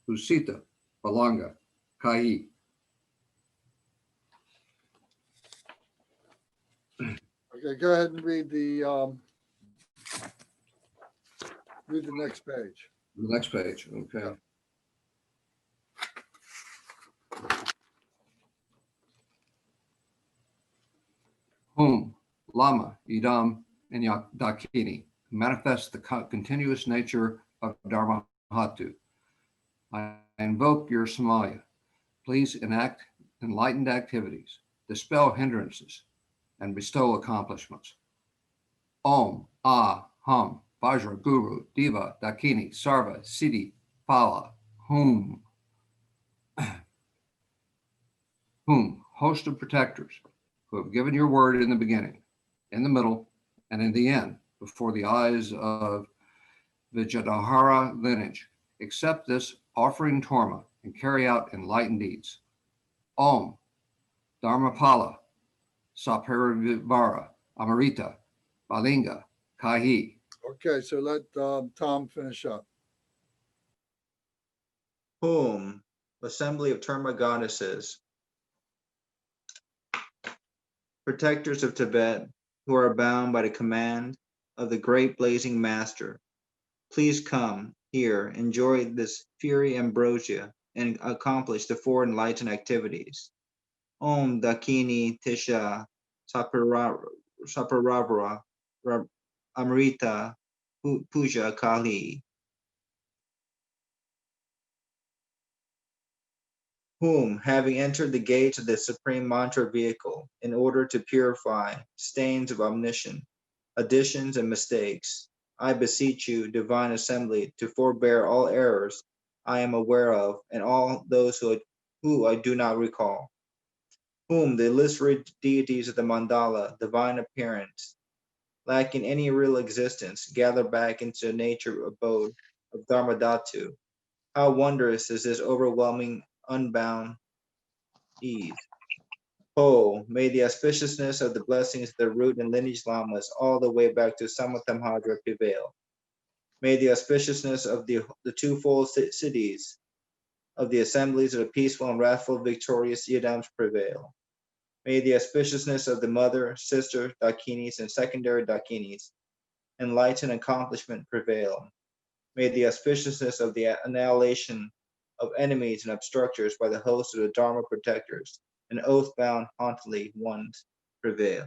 Husita, Balanga, Kai. Okay, go ahead and read the next page. The next page, okay. Yeah. Whom, Lama, Idam, and Dakini manifest the continuous nature of Dharma Hatu. I invoke your Samaya. Please enact enlightened activities, dispel hindrances, and bestow accomplishments. Om, Ah, Hum, Vajra, Guru, Diva, Dakini, Sarva, Siddhi, Phala, Whom, host of protectors, who have given your word in the beginning, in the middle, and in the end, before the eyes of Vijayadhara lineage, accept this offering torma and carry out enlightened deeds. Om, Dharmapala, Saparivara, Amrita, Balinga, Kahi. Okay, so let Tom finish up. Whom, assembly of Terma goddesses, protectors of Tibet, who are bound by the command of the great blazing master, please come here, enjoy this fury ambrosia, and accomplish the four enlightened activities. Om Dakini Tisha Saparavara Amrita Puja Kali. Whom, having entered the gates of the supreme mantra vehicle in order to purify stains of omniscience, additions, and mistakes, I beseech you, divine assembly, to forbear all errors I am aware of and all those who I do not recall. Whom the illusory deities of the mandala, divine appearance, lacking any real existence, gather back into the nature abode of Dharmadhatu. How wondrous is this overwhelming, unbound ease. Oh, may the auspiciousness of the blessings of the root and lineage lamas all the way back to Samathamhadra prevail. May the auspiciousness of the twofold cities of the assemblies of the peaceful and wrathful victorious Yidams prevail. May the auspiciousness of the mother, sister, Dakinis, and secondary Dakinis, enlightened accomplishment prevail. May the auspiciousness of the annihilation of enemies and obstructors by the host of the Dharma protectors and oath-bound hauntly ones prevail.